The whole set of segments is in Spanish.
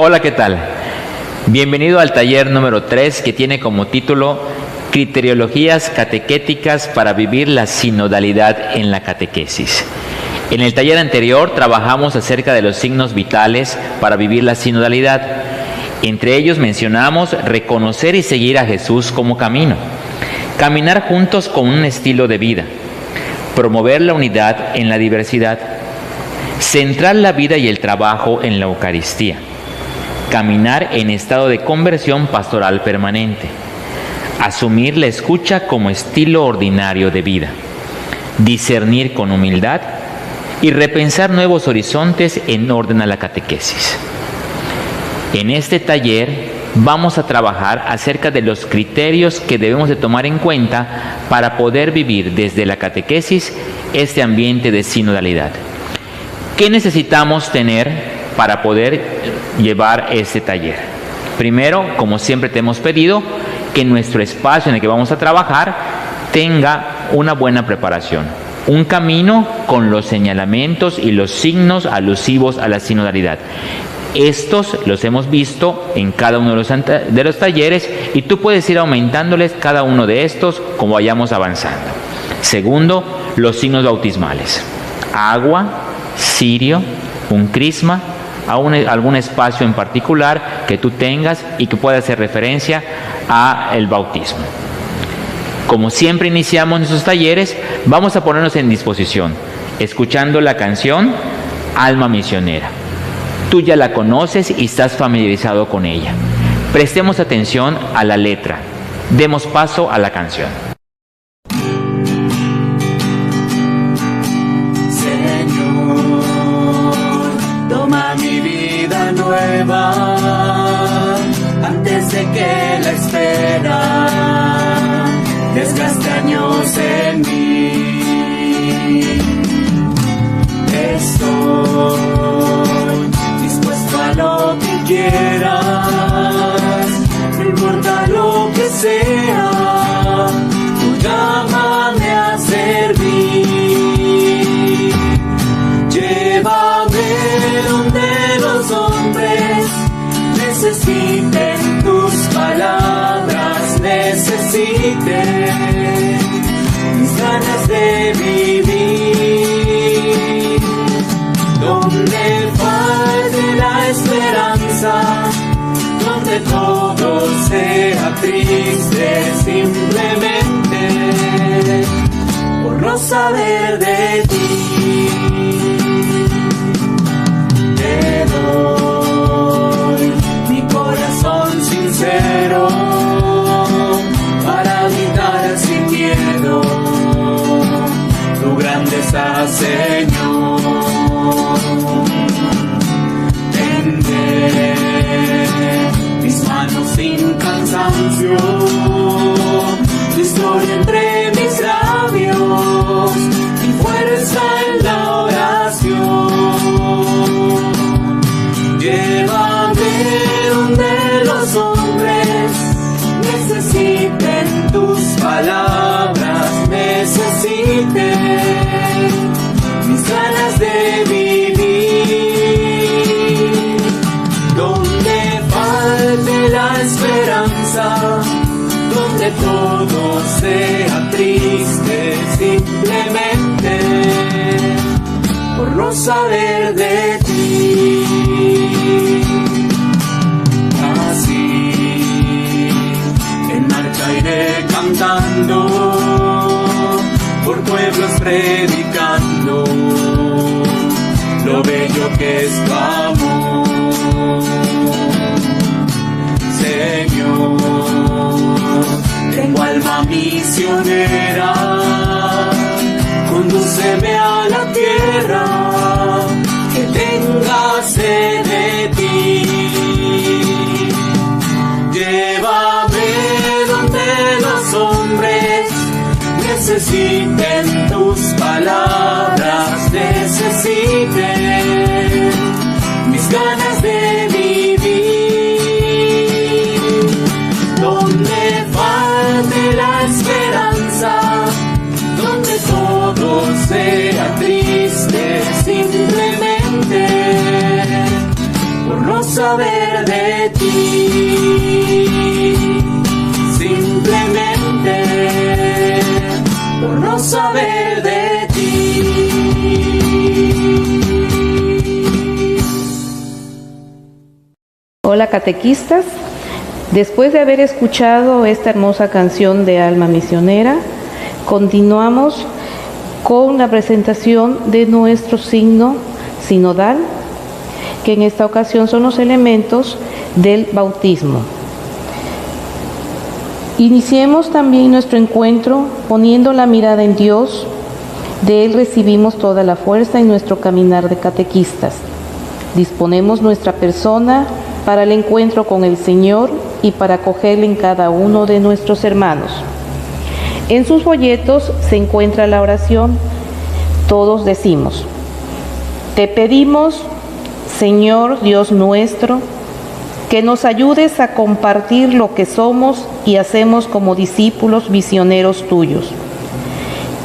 Hola, ¿qué tal? Bienvenido al taller número 3 que tiene como título Criteriologías catequéticas para vivir la sinodalidad en la catequesis. En el taller anterior trabajamos acerca de los signos vitales para vivir la sinodalidad. Entre ellos mencionamos reconocer y seguir a Jesús como camino, caminar juntos con un estilo de vida, promover la unidad en la diversidad, centrar la vida y el trabajo en la Eucaristía, caminar en estado de conversión pastoral permanente, asumir la escucha como estilo ordinario de vida, discernir con humildad y repensar nuevos horizontes en orden a la catequesis. En este taller vamos a trabajar acerca de los criterios que debemos de tomar en cuenta para poder vivir desde la catequesis este ambiente de sinodalidad. ¿Qué necesitamos tener para poder llevar este taller? Primero, como siempre te hemos pedido, que nuestro espacio en el que vamos a trabajar tenga una buena preparación, un camino con los señalamientos y los signos alusivos a la sinodalidad. Estos los hemos visto en cada uno de los talleres y tú puedes ir aumentándoles cada uno de estos como vayamos avanzando. Segundo, los signos bautismales: agua, cirio, un crisma, algún espacio en particular que tú tengas y que pueda hacer referencia al bautismo. Como siempre iniciamos nuestros talleres, vamos a ponernos en disposición, escuchando la canción Alma Misionera. Tú ya la conoces y estás familiarizado con ella. Prestemos atención a la letra. Demos paso a la canción. Nueva, antes de que la espera desgaste años en mí. Estoy dispuesto a lo que quieras, no importa lo que sea, tú llámame a servir. Llévame donde los hombres necesiten tus palabras, necesiten mis ganas de vivir. Donde falte la esperanza, donde todo sea triste, simplemente por no saber de ti. Te doy mi corazón sincero para gritar sin miedo tu grandeza, Señor. Tendré mis manos sin cansancio, tu historia entre mis labios, mi fuerza en la oración. Llévame donde los hombres necesiten tus palabras, necesiten mis ganas de vivir. Donde falte la esperanza, donde todo sea triste, simplemente por no saber de ti. Así en marcha iré cantando, por pueblos predicando lo bello que es tu amor. Señor, tengo alma misionera, condúceme a la tierra que tenga sed de ti. Llévame donde los hombres necesiten tus palabras, necesiten mis ganas de vivir. Donde falte la esperanza, donde todo sea triste, simplemente por no saber de ti. Simplemente por no saber de ti. Hola catequistas, después de haber escuchado esta hermosa canción de Alma Misionera, continuamos con la presentación de nuestro signo sinodal, que en esta ocasión son los elementos del bautismo. Iniciemos también nuestro encuentro poniendo la mirada en Dios. De Él recibimos toda la fuerza en nuestro caminar de catequistas. Disponemos nuestra persona para el encuentro con el Señor y para acogerle en cada uno de nuestros hermanos. En sus folletos se encuentra la oración. Todos decimos: te pedimos, Señor Dios nuestro, que nos ayudes a compartir lo que somos y hacemos como discípulos misioneros tuyos.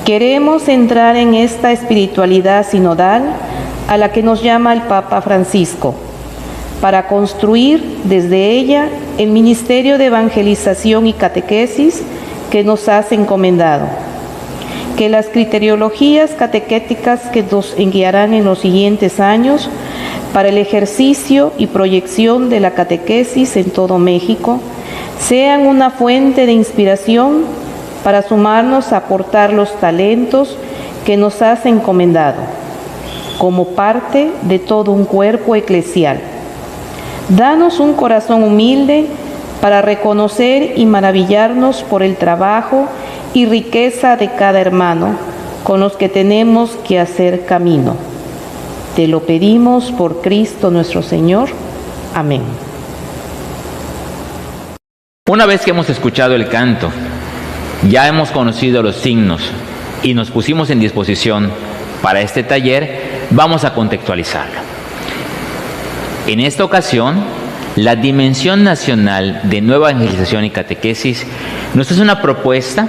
Queremos entrar en esta espiritualidad sinodal a la que nos llama el Papa Francisco, para construir desde ella el ministerio de evangelización y catequesis que nos has encomendado. Que las criteriologías catequéticas que nos guiarán en los siguientes años para el ejercicio y proyección de la catequesis en todo México sean una fuente de inspiración para sumarnos a aportar los talentos que nos has encomendado, como parte de todo un cuerpo eclesial. Danos un corazón humilde para reconocer y maravillarnos por el trabajo y riqueza de cada hermano con los que tenemos que hacer camino. Te lo pedimos por Cristo nuestro Señor. Amén. Una vez que hemos escuchado el canto, ya hemos conocido los signos y nos pusimos en disposición para este taller, vamos a contextualizarlo. En esta ocasión, la Dimensión Nacional de Nueva Evangelización y Catequesis nos hace una propuesta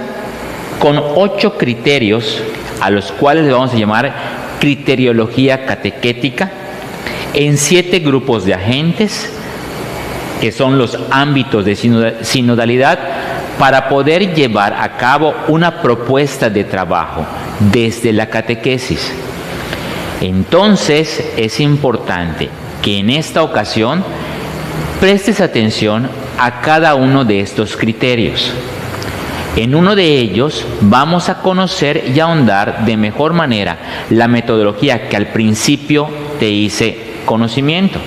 con 8 criterios a los cuales le vamos a llamar criteriología catequética en 7 grupos de agentes, que son los ámbitos de sinodalidad, para poder llevar a cabo una propuesta de trabajo desde la catequesis. Entonces, es importante que en esta ocasión prestes atención a cada uno de estos criterios. En uno de ellos vamos a conocer y ahondar de mejor manera la metodología que al principio te hice conocimiento,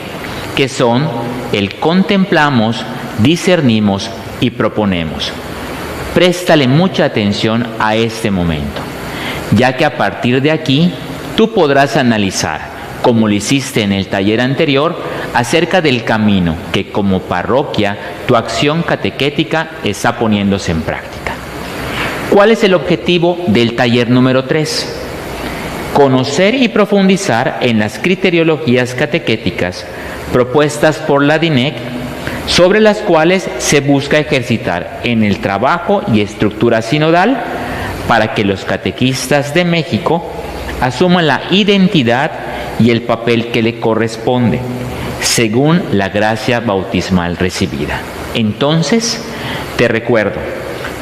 que son el contemplamos, discernimos y proponemos. Préstale mucha atención a este momento, ya que a partir de aquí tú podrás analizar, como lo hiciste en el taller anterior, acerca del camino que como parroquia tu acción catequética está poniéndose en práctica. ¿Cuál es el objetivo del taller número 3? Conocer y profundizar en las criteriologías catequéticas propuestas por la DINEC, sobre las cuales se busca ejercitar en el trabajo y estructura sinodal para que los catequistas de México asuman la identidad y el papel que le corresponde, según la gracia bautismal recibida. Entonces, te recuerdo,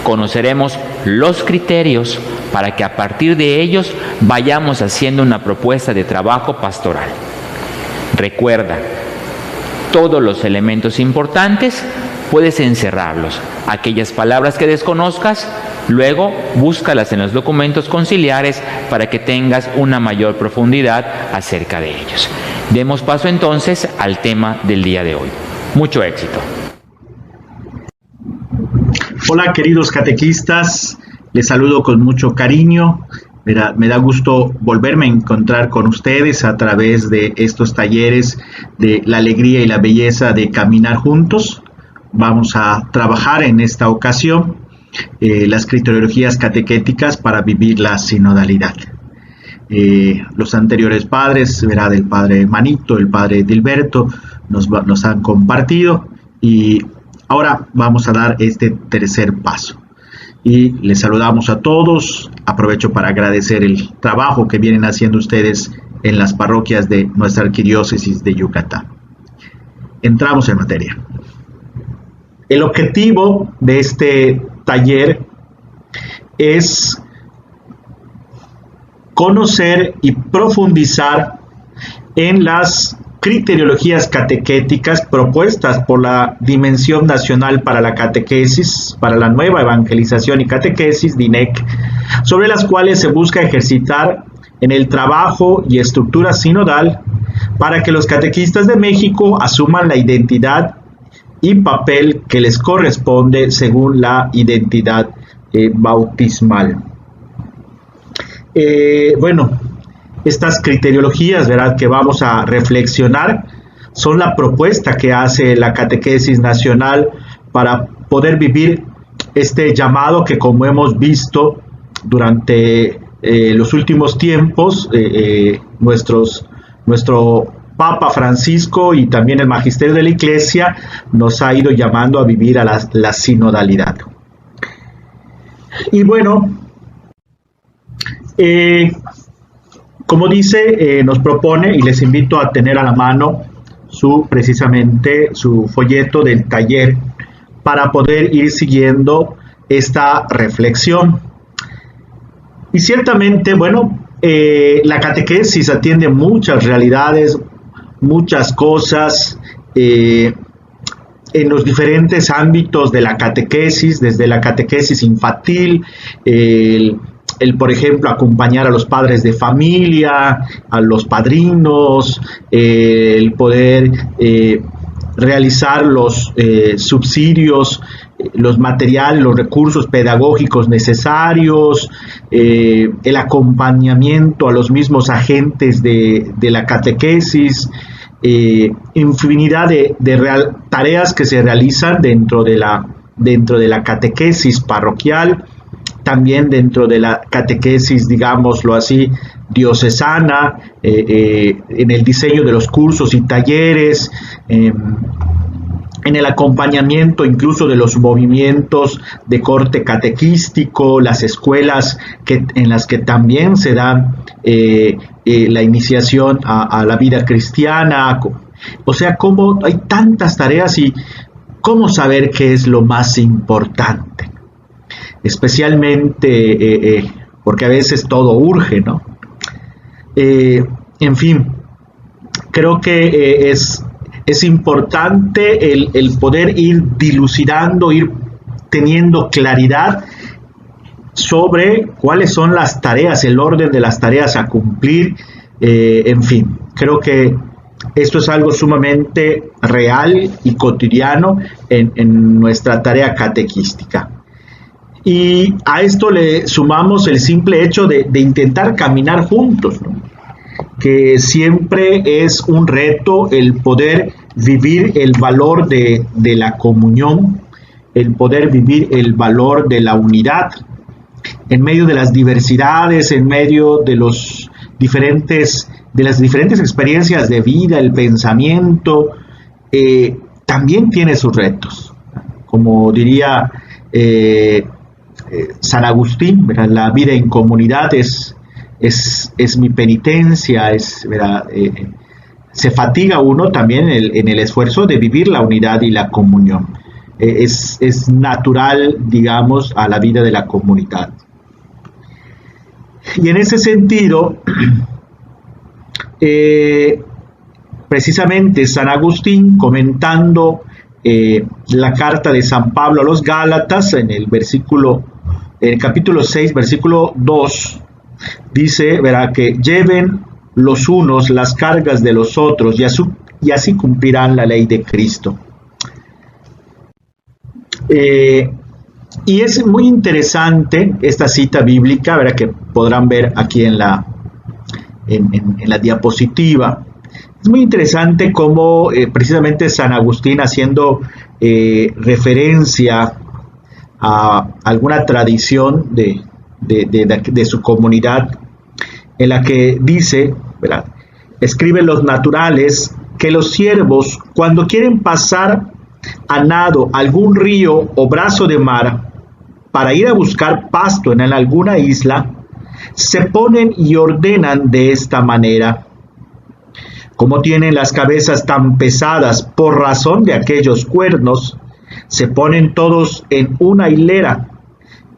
conoceremos los criterios para que a partir de ellos vayamos haciendo una propuesta de trabajo pastoral. Recuerda, todos los elementos importantes puedes encerrarlos. Aquellas palabras que desconozcas, luego búscalas en los documentos conciliares para que tengas una mayor profundidad acerca de ellos. Demos paso entonces al tema del día de hoy. Mucho éxito. Hola queridos catequistas, les saludo con mucho cariño. Me da gusto volverme a encontrar con ustedes a través de estos talleres de la alegría y la belleza de caminar juntos. Vamos a trabajar en esta ocasión las criteriologías catequéticas para vivir la sinodalidad. Los anteriores padres, del padre Manito, el padre Dilberto, nos han compartido y ahora vamos a dar este tercer paso. Y les saludamos a todos. Aprovecho para agradecer el trabajo que vienen haciendo ustedes en las parroquias de nuestra arquidiócesis de Yucatán. entramos en materia. El objetivo de este taller es conocer y profundizar en las criteriologías catequéticas propuestas por la Dimensión Nacional para la Catequesis, para la Nueva Evangelización y Catequesis, DINEC, sobre las cuales se busca ejercitar en el trabajo y estructura sinodal para que los catequistas de México asuman la identidad y papel que les corresponde según la identidad bautismal. Estas criteriologías, ¿verdad?, que vamos a reflexionar son la propuesta que hace la Catequesis Nacional para poder vivir este llamado que, como hemos visto durante los últimos tiempos, nuestro Papa Francisco y también el Magisterio de la Iglesia nos ha ido llamando a vivir a la sinodalidad. Y bueno, como dice, nos propone, y les invito a tener a la mano precisamente su folleto del taller para poder ir siguiendo esta reflexión. Y ciertamente, la catequesis atiende muchas realidades, muchas cosas, en los diferentes ámbitos de la catequesis, desde la catequesis infantil, por ejemplo, acompañar a los padres de familia, a los padrinos, el poder realizar los subsidios, los materiales, los recursos pedagógicos necesarios, el acompañamiento a los mismos agentes de la catequesis, infinidad de tareas que se realizan dentro de la catequesis parroquial, también dentro de la catequesis, digámoslo así, diocesana, en el diseño de los cursos y talleres, en el acompañamiento incluso de los movimientos de corte catequístico, las escuelas en las que también se da la iniciación a la vida cristiana. O sea, cómo hay tantas tareas y cómo saber qué es lo más importante. Especialmente porque a veces todo urge, ¿no? En fin, creo que es importante el poder ir dilucidando, ir teniendo claridad sobre cuáles son las tareas, el orden de las tareas a cumplir, en fin, creo que esto es algo sumamente real y cotidiano en nuestra tarea catequística. Y a esto le sumamos el simple hecho de intentar caminar juntos, ¿no? Que siempre es un reto el poder vivir el valor de la comunión, el poder vivir el valor de la unidad, en medio de las diversidades, en medio de las diferentes experiencias de vida, el pensamiento, también tiene sus retos. Como diría San Agustín, ¿verdad? La vida en comunidad es mi penitencia, ¿verdad? Se fatiga uno también en el esfuerzo de vivir la unidad y la comunión. Es natural, digamos, a la vida de la comunidad. Y en ese sentido, precisamente San Agustín, comentando la carta de San Pablo a los Gálatas, en el capítulo 6, versículo 2, dice, verá, que lleven los unos las cargas de los otros y así cumplirán la ley de Cristo. Y es muy interesante esta cita bíblica, ¿verdad?, que podrán ver aquí en la diapositiva. Es muy interesante cómo precisamente San Agustín, haciendo referencia a alguna tradición de su comunidad, en la que dice, ¿verdad?, escriben los naturales que los siervos, cuando quieren pasar a nado algún río o brazo de mar para ir a buscar pasto en alguna isla, se ponen y ordenan de esta manera: Como tienen las cabezas tan pesadas por razón de aquellos cuernos, se ponen todos en una hilera,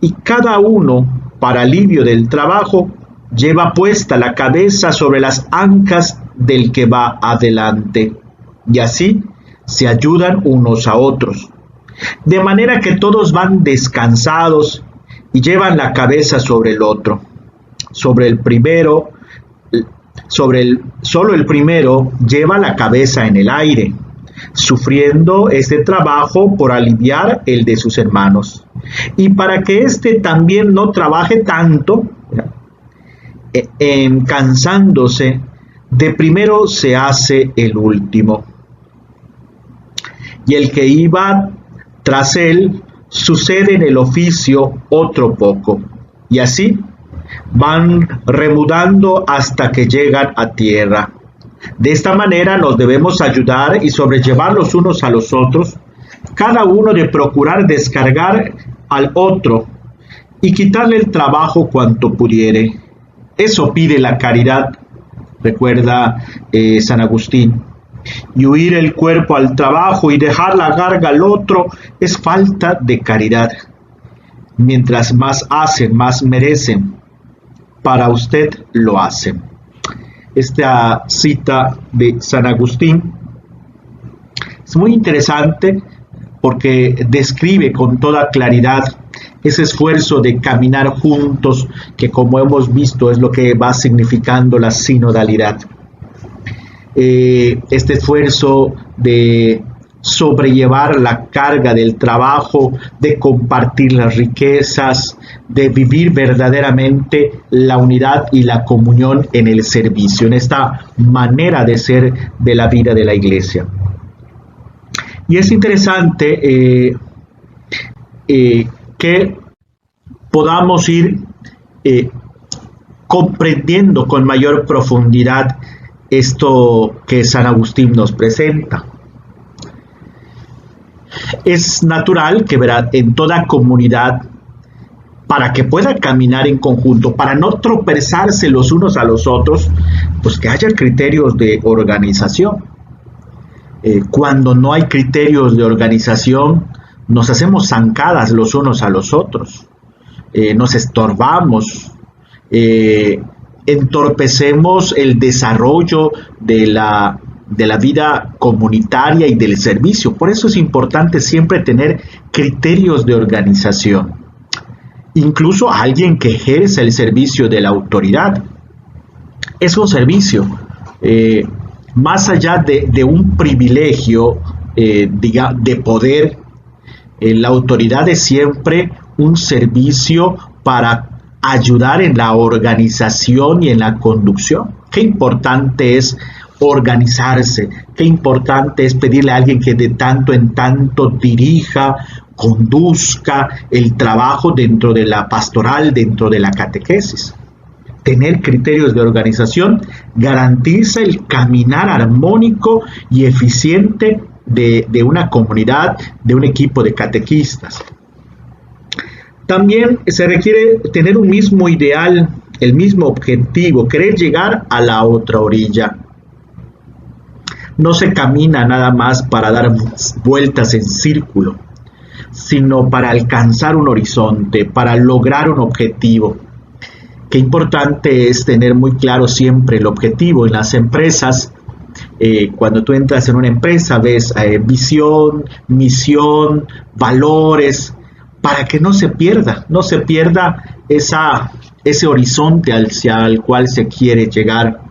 y cada uno, para alivio del trabajo, lleva puesta la cabeza sobre las ancas del que va adelante, y así se ayudan unos a otros, de manera que todos van descansados y llevan la cabeza sobre el otro. Solo el primero lleva la cabeza en el aire, sufriendo este trabajo por aliviar el de sus hermanos. Y para que éste también no trabaje tanto, cansándose, de primero se hace el último. Y el que iba tras él sucede en el oficio otro poco, y así van remudando hasta que llegan a tierra. De esta manera nos debemos ayudar y sobrellevar los unos a los otros, cada uno de procurar descargar al otro y quitarle el trabajo cuanto pudiere. Eso pide la caridad, recuerda San Agustín. Y huir el cuerpo al trabajo y dejar la carga al otro es falta de caridad. Mientras más hacen, más merecen. Para usted lo hacen. Esta cita de San Agustín es muy interesante porque describe con toda claridad ese esfuerzo de caminar juntos, que como hemos visto es lo que va significando la sinodalidad. Este esfuerzo de sobrellevar la carga del trabajo, de compartir las riquezas, de vivir verdaderamente la unidad y la comunión en el servicio, en esta manera de ser de la vida de la Iglesia. Y es interesante que podamos ir comprendiendo con mayor profundidad esto que San Agustín nos presenta. Es natural que en toda comunidad, para que pueda caminar en conjunto, para no tropezarse los unos a los otros, pues que haya criterios de organización. Cuando no hay criterios de organización, nos hacemos zancadas los unos a los otros, nos estorbamos, entorpecemos el desarrollo de la vida comunitaria y del servicio. Por eso es importante siempre tener criterios de organización. Incluso alguien que ejerce el servicio de la autoridad es un servicio, más allá de un privilegio de poder. La autoridad es siempre un servicio para ayudar en la organización y en la conducción. Qué importante es organizarse, qué importante es pedirle a alguien que de tanto en tanto dirija, conduzca el trabajo dentro de la pastoral, dentro de la catequesis. Tener criterios de organización garantiza el caminar armónico y eficiente de una comunidad, de un equipo de catequistas. También se requiere tener un mismo ideal, el mismo objetivo, querer llegar a la otra orilla. No se camina nada más para dar vueltas en círculo, sino para alcanzar un horizonte, para lograr un objetivo. Qué importante es tener muy claro siempre el objetivo. En las empresas, cuando tú entras en una empresa, ves visión, misión, valores, para que no se pierda ese horizonte hacia el cual se quiere llegar.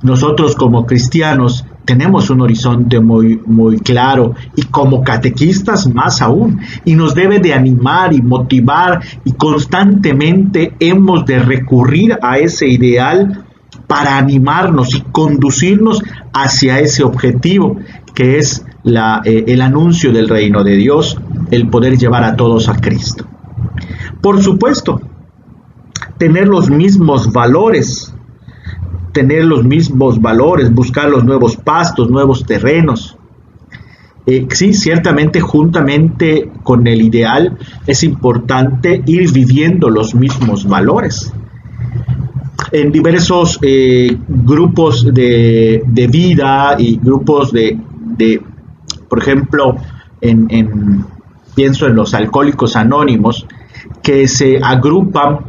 Nosotros como cristianos tenemos un horizonte muy, muy claro, y como catequistas más aún, y nos debe de animar y motivar, y constantemente hemos de recurrir a ese ideal para animarnos y conducirnos hacia ese objetivo, que es el anuncio del reino de Dios, el poder llevar a todos a Cristo. Por supuesto, tener los mismos valores, buscar los nuevos pastos, nuevos terrenos. Sí, ciertamente, juntamente con el ideal, es importante ir viviendo los mismos valores. en diversos grupos de vida y grupos de por ejemplo, pienso en los alcohólicos anónimos, que se agrupan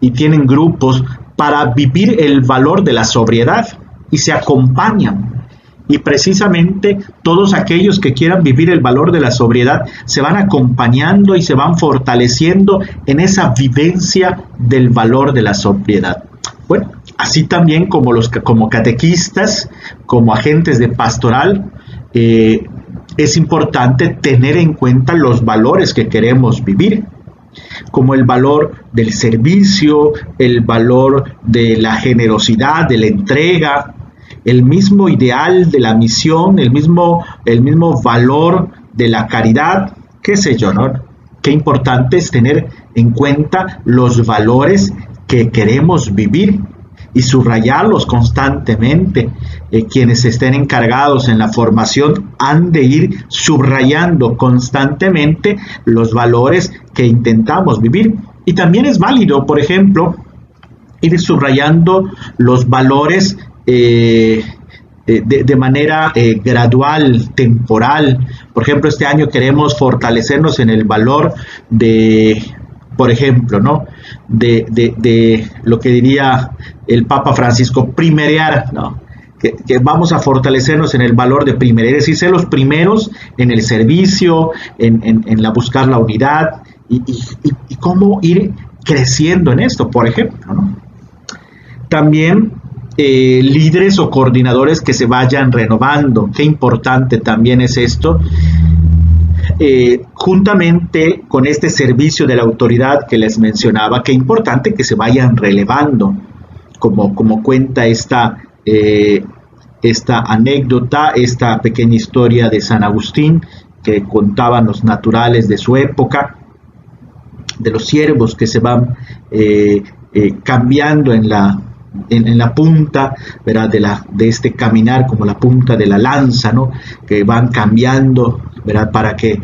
y tienen grupos para vivir el valor de la sobriedad y se acompañan. Y precisamente todos aquellos que quieran vivir el valor de la sobriedad se van acompañando y se van fortaleciendo en esa vivencia del valor de la sobriedad. Bueno, así también como catequistas, como agentes de pastoral, es importante tener en cuenta los valores que queremos vivir, como el valor del servicio, el valor de la generosidad, de la entrega, el mismo ideal de la misión, el mismo valor de la caridad, qué sé yo, ¿no? Qué importante es tener en cuenta los valores que queremos vivir y subrayarlos constantemente. Quienes estén encargados en la formación han de ir subrayando constantemente los valores que intentamos vivir. Y también es válido, por ejemplo, ir subrayando los valores de manera gradual, temporal. Por ejemplo, este año queremos fortalecernos en el valor de, por ejemplo, ¿no?, de lo que diría el Papa Francisco, primerear, ¿no?, que vamos a fortalecernos en el valor de primerear, es decir, ser los primeros en el servicio, en la buscar la unidad y cómo ir creciendo en esto, por ejemplo, ¿no? También líderes o coordinadores que se vayan renovando, qué importante también es esto. Juntamente con este servicio de la autoridad que les mencionaba, qué importante que se vayan relevando, como cuenta esta anécdota, esta pequeña historia de San Agustín que contaban los naturales de su época, de los siervos que se van cambiando en la punta, ¿verdad?, de este caminar, como la punta de la lanza, ¿no?, que van cambiando, ¿verdad?, para que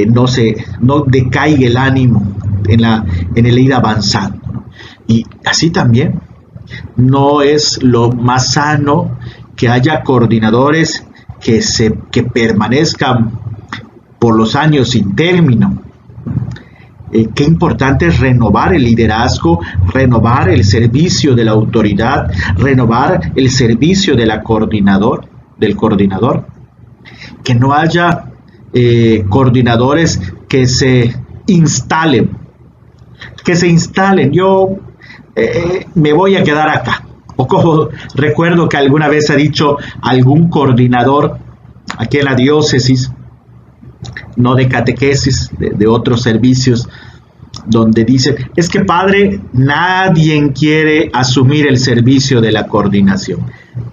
no decaiga el ánimo en el ir avanzando, ¿no? Y así también no es lo más sano que haya coordinadores que permanezcan por los años sin término. Qué importante es renovar el liderazgo, renovar el servicio de la autoridad, renovar el servicio del coordinador. Que no haya coordinadores que se instalen. Yo me voy a quedar acá. O como recuerdo que alguna vez ha dicho algún coordinador aquí en la diócesis, no de catequesis, de otros servicios, donde dice, es que padre, nadie quiere asumir el servicio de la coordinación.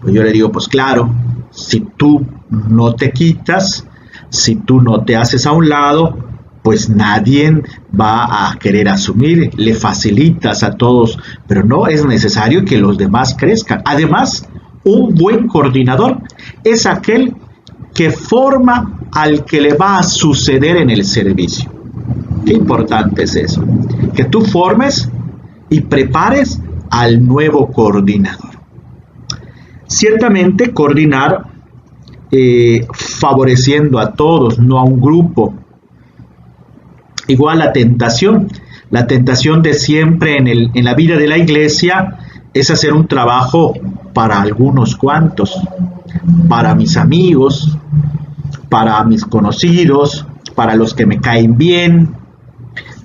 Pues yo le digo, pues claro, si tú no te quitas, si tú no te haces a un lado, pues nadie va a querer asumir, le facilitas a todos, pero no es necesario que los demás crezcan. Además, un buen coordinador es aquel que forma al que le va a suceder en el servicio. Qué importante es eso, que tú formes y prepares al nuevo coordinador. Ciertamente coordinar favoreciendo a todos, no a un grupo. Igual la tentación de siempre en la vida de la iglesia es hacer un trabajo para algunos cuantos, para mis amigos, para mis conocidos, para los que me caen bien.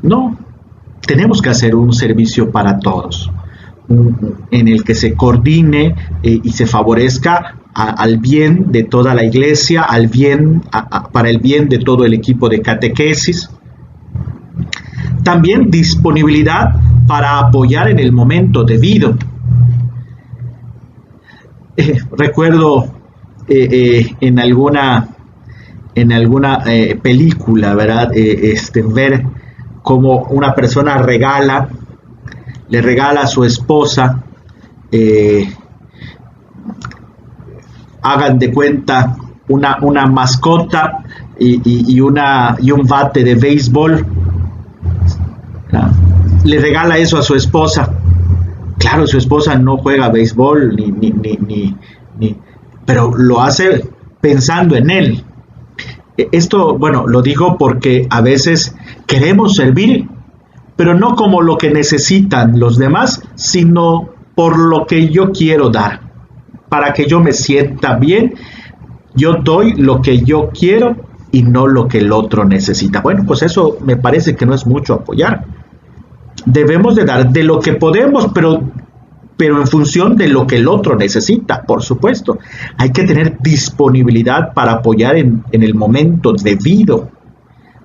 No, tenemos que hacer un servicio para todos, en el que se coordine y se favorezca al bien de toda la iglesia, para el bien de todo el equipo de catequesis. También disponibilidad para apoyar en el momento debido. Recuerdo en alguna película, ¿verdad?, ver cómo una persona le regala a su esposa, hagan de cuenta, una mascota y un bate de béisbol. Le regala eso a su esposa Claro, su esposa no juega béisbol, pero lo hace pensando en él. Esto, bueno, lo digo porque a veces queremos servir, pero no como lo que necesitan los demás, sino por lo que yo quiero dar. Para que yo me sienta bien, yo doy lo que yo quiero y no lo que el otro necesita. Bueno, pues eso me parece que no es mucho apoyar. Debemos de dar de lo que podemos, pero en función de lo que el otro necesita, por supuesto. Hay que tener disponibilidad para apoyar en el momento debido.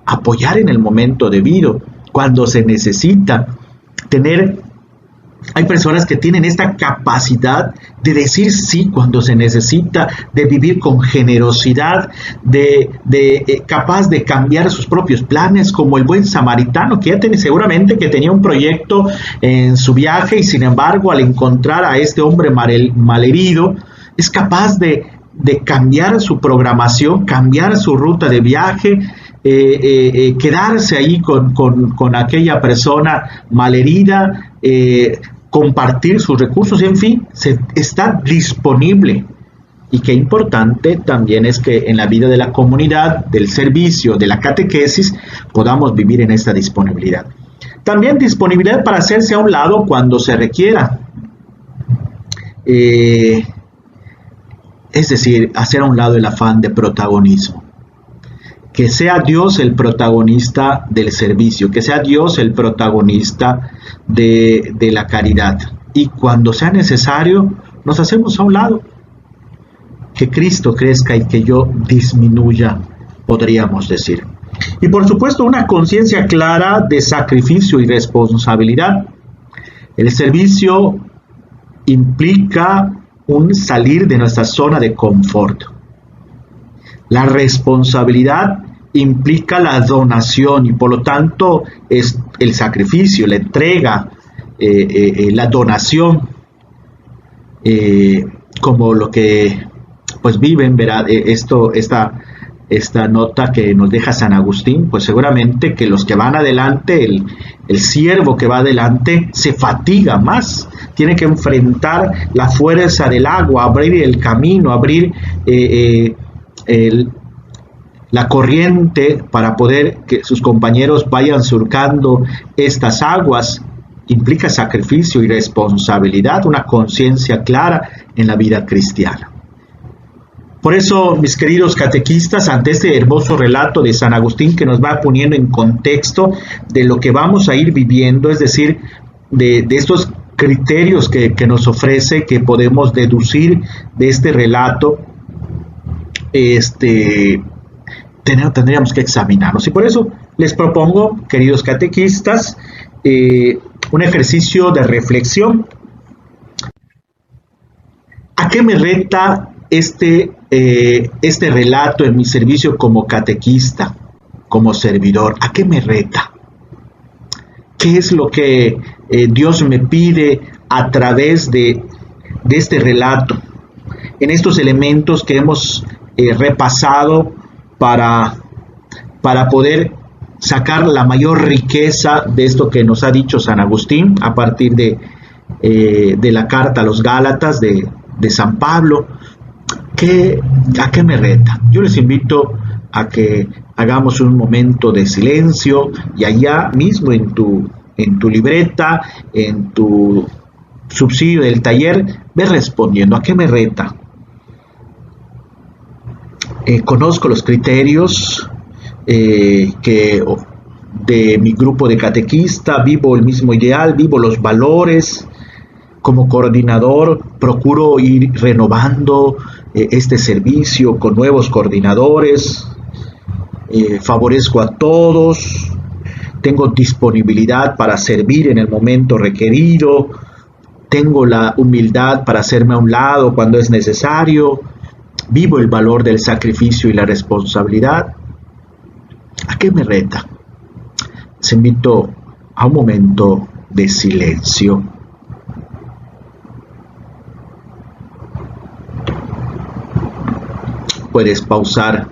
Apoyar en el momento debido, cuando se necesita. Hay personas que tienen esta capacidad de decir sí cuando se necesita, de vivir con generosidad, capaz de cambiar sus propios planes, como el buen samaritano, que seguramente que tenía un proyecto en su viaje y sin embargo al encontrar a este hombre malherido, es capaz de cambiar su programación, cambiar su ruta de viaje, quedarse ahí con aquella persona malherida, compartir sus recursos, en fin, está disponible. Y qué importante también es que en la vida de la comunidad, del servicio, de la catequesis, podamos vivir en esta disponibilidad. También disponibilidad para hacerse a un lado cuando se requiera. Es decir, hacer a un lado el afán de protagonismo. Que sea Dios el protagonista del servicio, que sea Dios el protagonista de la caridad. Y cuando sea necesario, nos hacemos a un lado. Que Cristo crezca y que yo disminuya, podríamos decir. Y por supuesto, una conciencia clara de sacrificio y responsabilidad. El servicio implica un salir de nuestra zona de confort. La responsabilidad implica la donación y por lo tanto es el sacrificio, la entrega, la donación, como lo que pues viven, ¿verdad? Esta nota que nos deja San Agustín, pues seguramente que los que van adelante, el siervo que va adelante se fatiga más, tiene que enfrentar la fuerza del agua, abrir el camino, abrir la corriente para poder que sus compañeros vayan surcando estas aguas. Implica sacrificio y responsabilidad, una conciencia clara en la vida cristiana. Por eso, mis queridos catequistas, ante este hermoso relato de San Agustín que nos va poniendo en contexto de lo que vamos a ir viviendo, es decir, de estos criterios que nos ofrece, que podemos deducir de este relato, tendríamos que examinarnos. Y por eso les propongo, queridos catequistas, un ejercicio de reflexión. ¿A qué me reta este relato en mi servicio como catequista, como servidor? ¿A qué me reta? ¿Qué es lo que Dios me pide a través de este relato? En estos elementos que hemos repasado para poder sacar la mayor riqueza de esto que nos ha dicho San Agustín a partir de la carta a los Gálatas de San Pablo. ¿A qué me reta? Yo les invito a que hagamos un momento de silencio y allá mismo en tu libreta, en tu subsidio del taller, ve respondiendo. ¿A qué me reta? Conozco los criterios de mi grupo de catequista, vivo el mismo ideal, vivo los valores. Como coordinador procuro ir renovando este servicio con nuevos coordinadores, favorezco a todos, tengo disponibilidad para servir en el momento requerido, tengo la humildad para hacerme a un lado cuando es necesario, vivo el valor del sacrificio y la responsabilidad. ¿A qué me reta? Les invito a un momento de silencio. Puedes pausar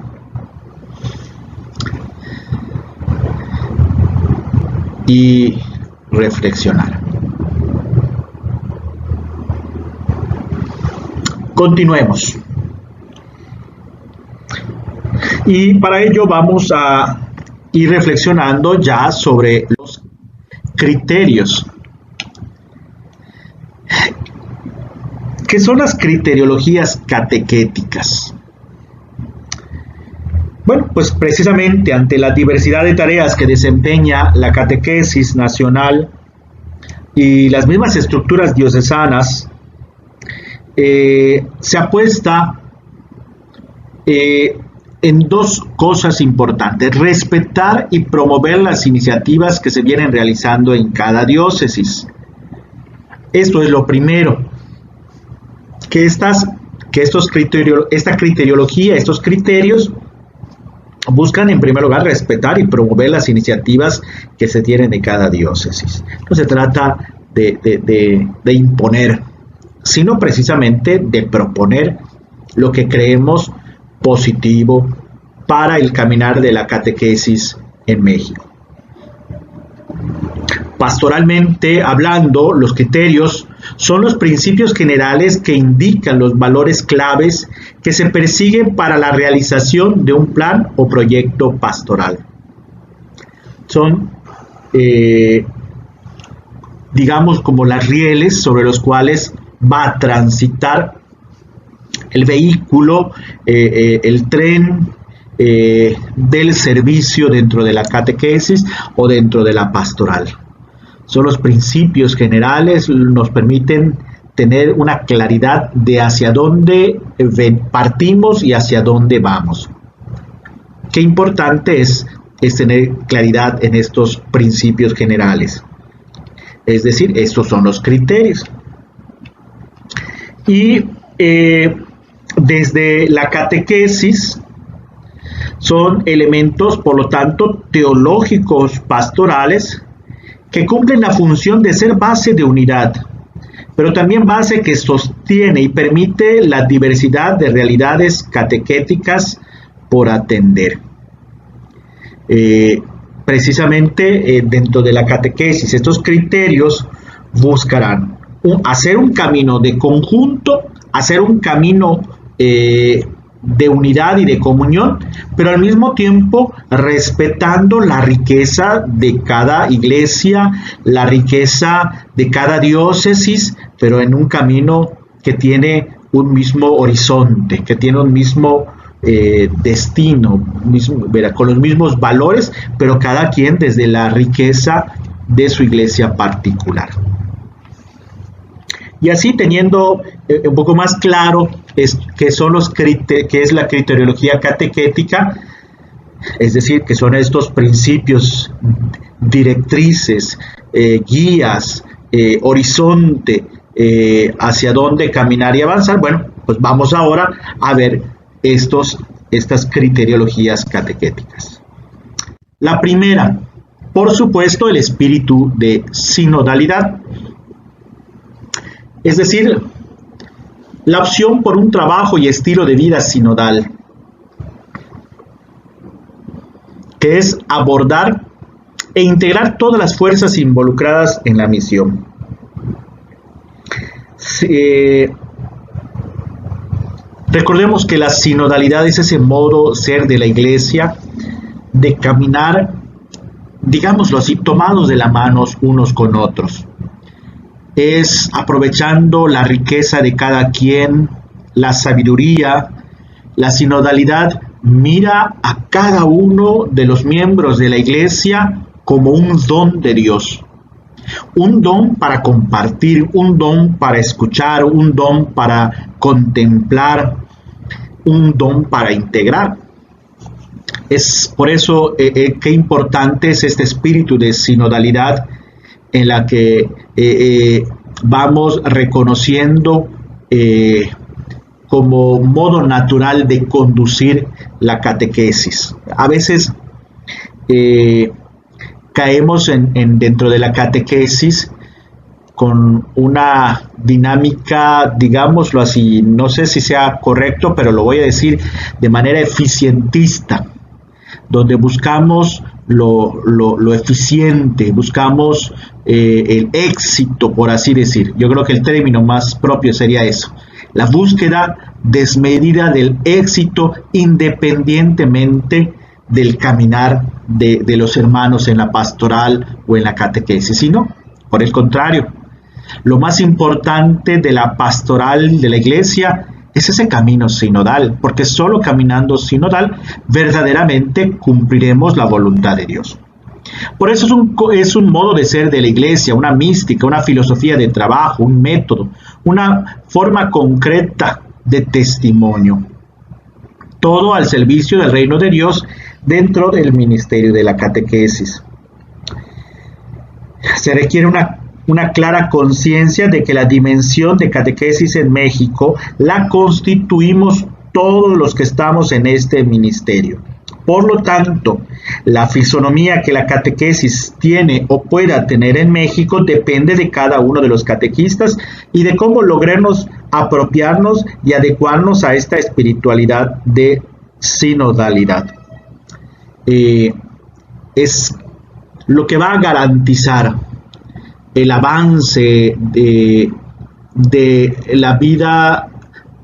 y reflexionar. Continuemos. Y para ello vamos a ir reflexionando ya sobre los criterios. ¿Qué son las criteriologías catequéticas? Bueno, pues precisamente ante la diversidad de tareas que desempeña la catequesis nacional y las mismas estructuras diocesanas, se apuesta en dos cosas importantes: respetar y promover las iniciativas que se vienen realizando en cada diócesis. Esto es lo primero, que esta criteriología, estos criterios buscan en primer lugar respetar y promover las iniciativas que se tienen en cada diócesis. No se trata de imponer, sino precisamente de proponer lo que creemos positivo para el caminar de la catequesis en México. Pastoralmente hablando, los criterios son los principios generales que indican los valores claves que se persiguen para la realización de un plan o proyecto pastoral. Son, digamos, como las rieles sobre los cuales va a transitar el vehículo, el tren del servicio dentro de la catequesis o dentro de la pastoral. Son los principios generales, nos permiten tener una claridad de hacia dónde partimos y hacia dónde vamos. Qué importante es tener claridad en estos principios generales. Es decir, estos son los criterios. Y desde la catequesis son elementos, por lo tanto, teológicos pastorales que cumplen la función de ser base de unidad, pero también base que sostiene y permite la diversidad de realidades catequéticas por atender. Precisamente dentro de la catequesis, estos criterios buscarán hacer un camino de conjunto, hacer un camino de unidad y de comunión, pero al mismo tiempo respetando la riqueza de cada iglesia, la riqueza de cada diócesis, pero en un camino que tiene un mismo horizonte, que tiene un mismo destino, con los mismos valores, pero cada quien desde la riqueza de su iglesia particular. Y así, teniendo un poco más claro qué es la criteriología catequética, es decir, que son estos principios, directrices, guías, horizonte, hacia dónde caminar y avanzar. Bueno, pues vamos ahora a ver estas criteriologías catequéticas. La primera, por supuesto, el espíritu de sinodalidad. Es decir, la opción por un trabajo y estilo de vida sinodal, que es abordar e integrar todas las fuerzas involucradas en la misión. Recordemos que la sinodalidad es ese modo ser de la Iglesia de caminar, digámoslo así, tomados de la mano unos con otros. Es aprovechando la riqueza de cada quien, la sabiduría. La sinodalidad mira a cada uno de los miembros de la Iglesia como un don de Dios. Un don para compartir, un don para escuchar, un don para contemplar, un don para integrar. Es por eso qué importante es este espíritu de sinodalidad en la que vamos reconociendo como modo natural de conducir la catequesis. A veces caemos dentro de la catequesis con una dinámica, digámoslo así, no sé si sea correcto, pero lo voy a decir de manera eficientista, donde buscamos lo eficiente, buscamos el éxito, por así decir. Yo creo que el término más propio sería eso, la búsqueda desmedida del éxito independientemente del caminar de los hermanos en la pastoral o en la catequesis, sino, por el contrario, lo más importante de la pastoral de la Iglesia es ese camino sinodal, porque solo caminando sinodal verdaderamente cumpliremos la voluntad de Dios. Por eso es un modo de ser de la Iglesia, una mística, una filosofía de trabajo, un método, una forma concreta de testimonio. Todo al servicio del reino de Dios dentro del ministerio de la catequesis. Se requiere una clara conciencia de que la dimensión de catequesis en México la constituimos todos los que estamos en este ministerio. Por lo tanto, la fisonomía que la catequesis tiene o pueda tener en México depende de cada uno de los catequistas y de cómo logremos apropiarnos y adecuarnos a esta espiritualidad de sinodalidad. Es lo que va a garantizar el avance de la vida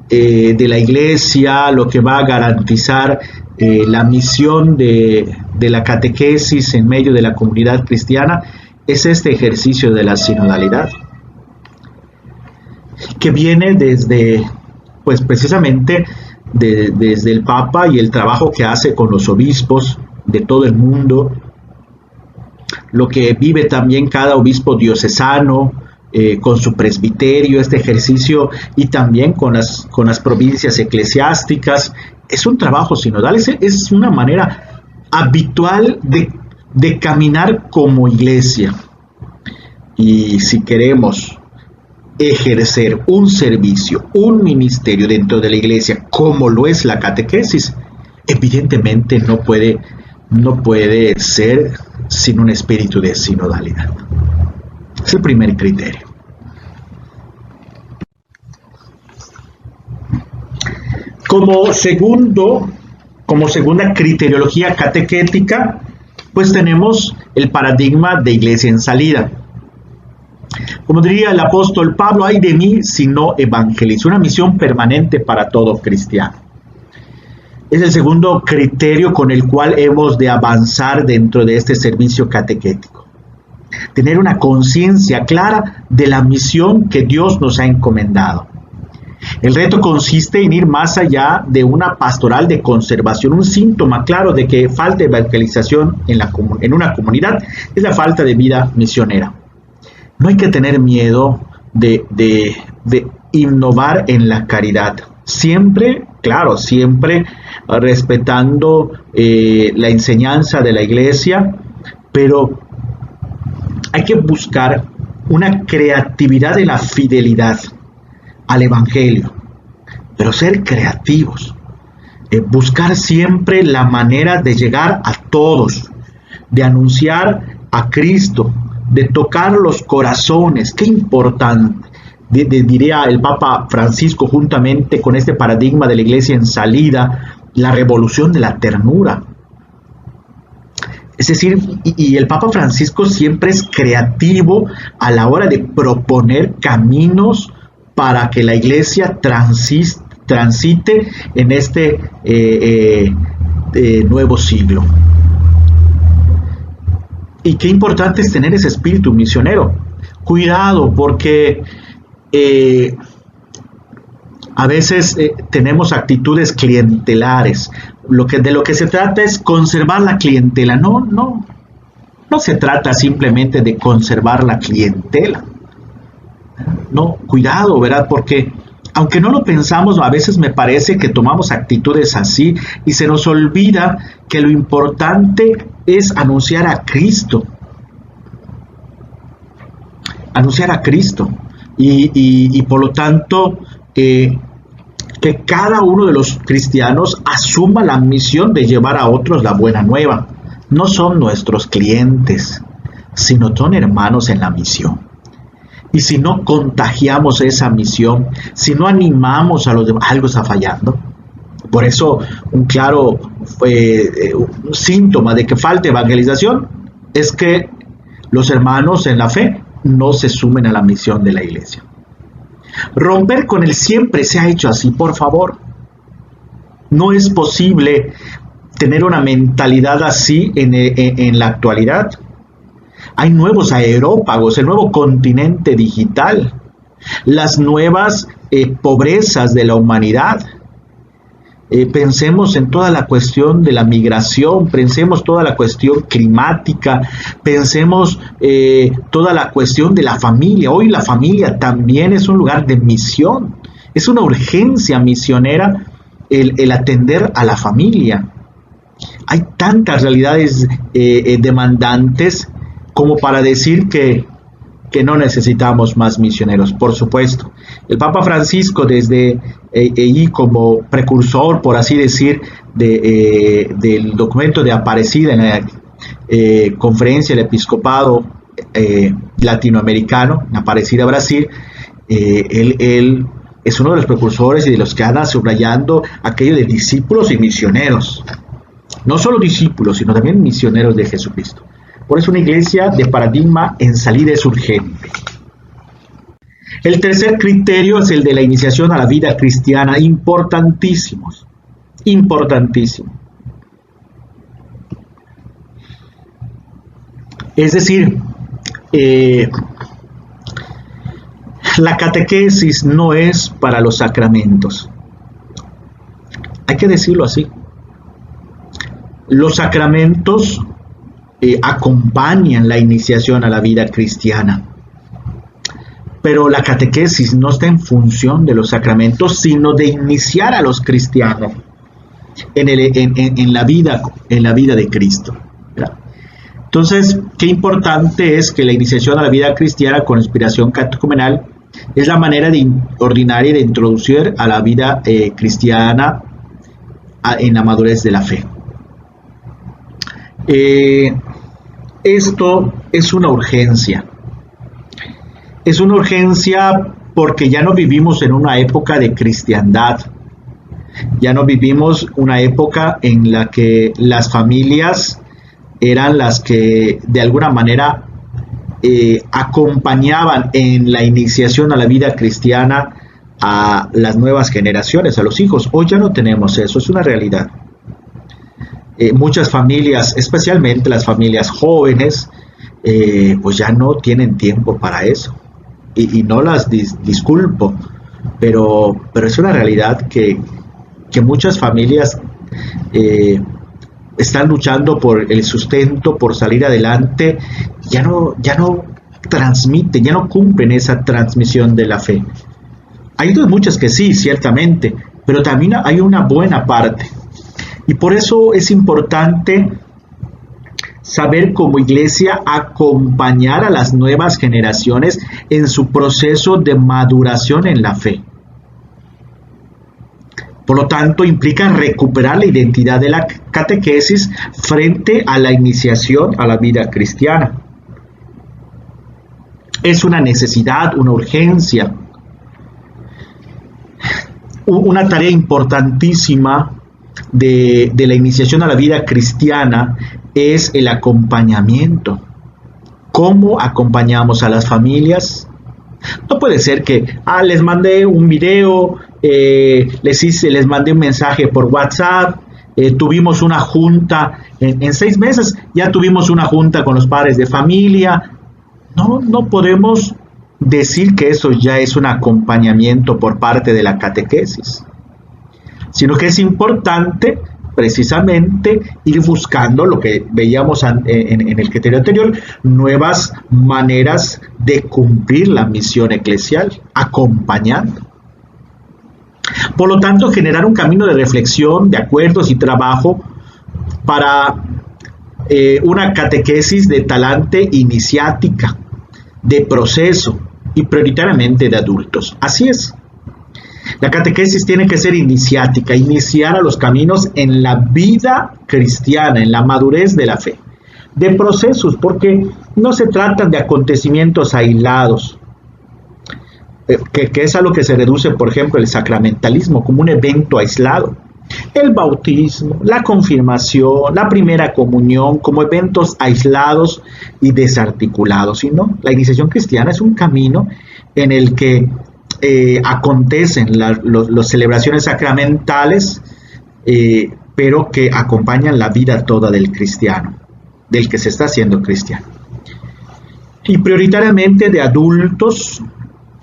de la Iglesia, lo que va a garantizar la misión de la catequesis en medio de la comunidad cristiana, es este ejercicio de la sinodalidad, que viene desde, pues precisamente, desde el Papa y el trabajo que hace con los obispos de todo el mundo, lo que vive también cada obispo diocesano con su presbiterio, este ejercicio, y también con las provincias eclesiásticas. Es un trabajo sinodal, es una manera habitual de caminar como iglesia. Y si queremos ejercer un servicio, un ministerio dentro de la iglesia, como lo es la catequesis, evidentemente no puede ser sin un espíritu de sinodalidad. Es el primer criterio. Como segunda criteriología catequética, pues tenemos el paradigma de iglesia en salida. Como diría el apóstol Pablo, ay de mí si no evangelizo, una misión permanente para todo cristiano. Es el segundo criterio con el cual hemos de avanzar dentro de este servicio catequético. Tener una conciencia clara de la misión que Dios nos ha encomendado. El reto consiste en ir más allá de una pastoral de conservación. Un síntoma claro de que falta evangelización en una comunidad es la falta de vida misionera. No hay que tener miedo de innovar en la caridad. Siempre, claro, siempre respetando la enseñanza de la Iglesia, pero hay que buscar una creatividad en la fidelidad al Evangelio, pero ser creativos, buscar siempre la manera de llegar a todos, de anunciar a Cristo, de tocar los corazones. Qué importante, diría el Papa Francisco, juntamente con este paradigma de la iglesia en salida, la revolución de la ternura. Es decir, y el Papa Francisco siempre es creativo a la hora de proponer caminos para que la iglesia transite en este nuevo siglo. Y qué importante es tener ese espíritu misionero. Cuidado, porque a veces tenemos actitudes clientelares. De lo que se trata es conservar la clientela. No se trata simplemente de conservar la clientela. No, cuidado, ¿verdad? Porque aunque no lo pensamos, a veces me parece que tomamos actitudes así y se nos olvida que lo importante es anunciar a Cristo. Anunciar a Cristo. Y por lo tanto, que cada uno de los cristianos asuma la misión de llevar a otros la buena nueva. No son nuestros clientes, sino son hermanos en la misión. Y si no contagiamos esa misión, si no animamos a los demás, algo está fallando. Por eso un claro un síntoma de que falta evangelización es que los hermanos en la fe no se sumen a la misión de la iglesia. Romper con el siempre se ha hecho así, por favor. No es posible tener una mentalidad así en la actualidad. Hay nuevos aerópagos, el nuevo continente digital, las nuevas pobrezas de la humanidad. Pensemos en toda la cuestión de la migración, pensemos toda la cuestión climática, pensemos toda la cuestión de la familia. Hoy la familia también es un lugar de misión, es una urgencia misionera el atender a la familia. Hay tantas realidades demandantes como para decir que no necesitamos más misioneros. Por supuesto, el Papa Francisco, desde allí como precursor, por así decir, del documento de Aparecida en la conferencia del episcopado latinoamericano, en Aparecida, Brasil, él es uno de los precursores y de los que anda subrayando aquello de discípulos y misioneros. No solo discípulos, sino también misioneros de Jesucristo. Por eso una iglesia de paradigma en salida es urgente. El tercer criterio es el de la iniciación a la vida cristiana, importantísimo. Es decir, la catequesis no es para los sacramentos. Hay que decirlo así. Los sacramentos acompañan la iniciación a la vida cristiana. Pero la catequesis no está en función de los sacramentos, sino de iniciar a los cristianos en la vida de Cristo. ¿Verdad? Entonces, qué importante es que la iniciación a la vida cristiana con inspiración catecumenal es la manera ordinaria de introducir a la vida cristiana en la madurez de la fe. Esto es una urgencia. Es una urgencia porque ya no vivimos en una época de cristiandad. Ya no vivimos una época en la que las familias eran las que de alguna manera acompañaban en la iniciación a la vida cristiana a las nuevas generaciones, a los hijos. Hoy ya no tenemos eso, es una realidad. Muchas familias, especialmente las familias jóvenes, pues ya no tienen tiempo para eso. Y no las disculpo, pero es una realidad que muchas familias están luchando por el sustento, por salir adelante, ya no transmiten, ya no cumplen esa transmisión de la fe. Hay muchas que sí, ciertamente, pero también hay una buena parte. Y por eso es importante saber como iglesia acompañar a las nuevas generaciones en su proceso de maduración en la fe. Por lo tanto, implica recuperar la identidad de la catequesis frente a la iniciación a la vida cristiana. Es una necesidad, una urgencia, una tarea importantísima de la iniciación a la vida cristiana es el acompañamiento. ¿Cómo acompañamos a las familias? No puede ser que les mandé un video, les mandé un mensaje por WhatsApp, tuvimos una junta, en 6 meses ya tuvimos una junta con los padres de familia. No podemos decir que eso ya es un acompañamiento por parte de la catequesis, sino que es importante precisamente ir buscando lo que veíamos en el criterio anterior, nuevas maneras de cumplir la misión eclesial, acompañando. Por lo tanto, generar un camino de reflexión, de acuerdos y trabajo para una catequesis de talante iniciática, de proceso y prioritariamente de adultos. Así es. La catequesis tiene que ser iniciática, iniciar a los caminos en la vida cristiana, en la madurez de la fe, de procesos, porque no se tratan de acontecimientos aislados, que es a lo que se reduce, por ejemplo, el sacramentalismo como un evento aislado. El bautismo, la confirmación, la primera comunión como eventos aislados y desarticulados, sino la iniciación cristiana es un camino en el que acontecen las celebraciones sacramentales, pero que acompañan la vida toda del cristiano, del que se está haciendo cristiano. Y prioritariamente de adultos,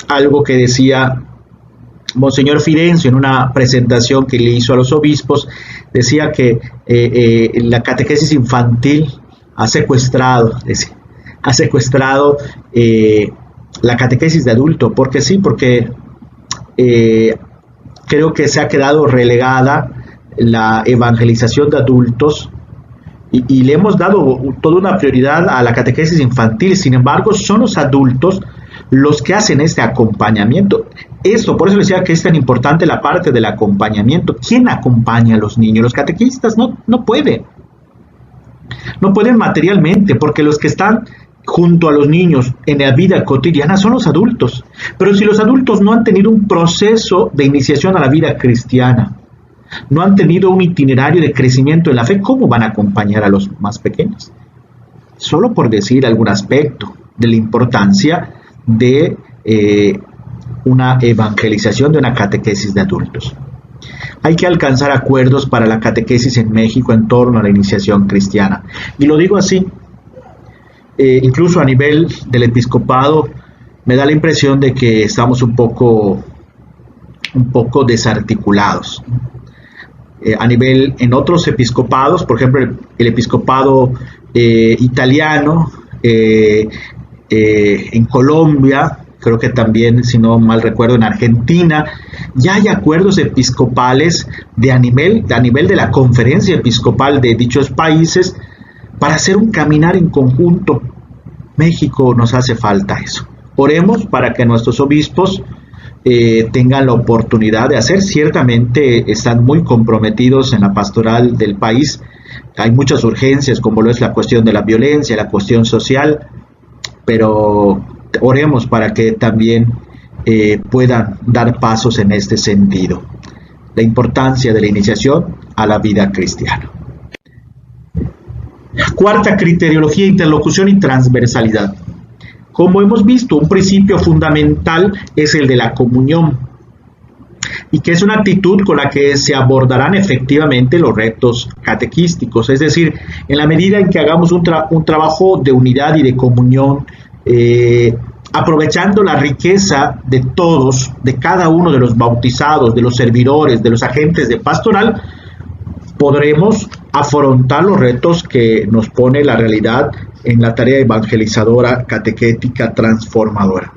algo que decía Monseñor Fidencio en una presentación que le hizo a los obispos, decía que la catequesis infantil ha secuestrado la catequesis de adulto. ¿Por qué? Sí, porque creo que se ha quedado relegada la evangelización de adultos y le hemos dado toda una prioridad a la catequesis infantil. Sin embargo, son los adultos los que hacen este acompañamiento. Por eso decía que es tan importante la parte del acompañamiento. ¿Quién acompaña a los niños? Los catequistas no pueden materialmente, porque los que están junto a los niños en la vida cotidiana son los adultos. Pero si los adultos no han tenido un proceso de iniciación a la vida cristiana, no han tenido un itinerario de crecimiento en la fe, ¿cómo van a acompañar a los más pequeños? Solo por decir algún aspecto de la importancia de una evangelización, de una catequesis de adultos. Hay que alcanzar acuerdos para la catequesis en México en torno a la iniciación cristiana. Y lo digo así, incluso a nivel del episcopado, me da la impresión de que estamos un poco desarticulados. En otros episcopados, por ejemplo, el episcopado italiano, en Colombia, creo que también, si no mal recuerdo, en Argentina, ya hay acuerdos episcopales a nivel de la conferencia episcopal de dichos países para hacer un caminar en conjunto. México nos hace falta eso. Oremos para que nuestros obispos tengan la oportunidad de hacer. Ciertamente están muy comprometidos en la pastoral del país. Hay muchas urgencias, como lo es la cuestión de la violencia, la cuestión social, pero oremos para que también puedan dar pasos en este sentido. La importancia de la iniciación a la vida cristiana. Cuarta, criteriología, interlocución y transversalidad. Como hemos visto, un principio fundamental es el de la comunión, y que es una actitud con la que se abordarán efectivamente los retos catequísticos. Es decir, en la medida en que hagamos un trabajo de unidad y de comunión, aprovechando la riqueza de todos, de cada uno de los bautizados, de los servidores, de los agentes de pastoral, podremos afrontar los retos que nos pone la realidad en la tarea evangelizadora, catequética, transformadora.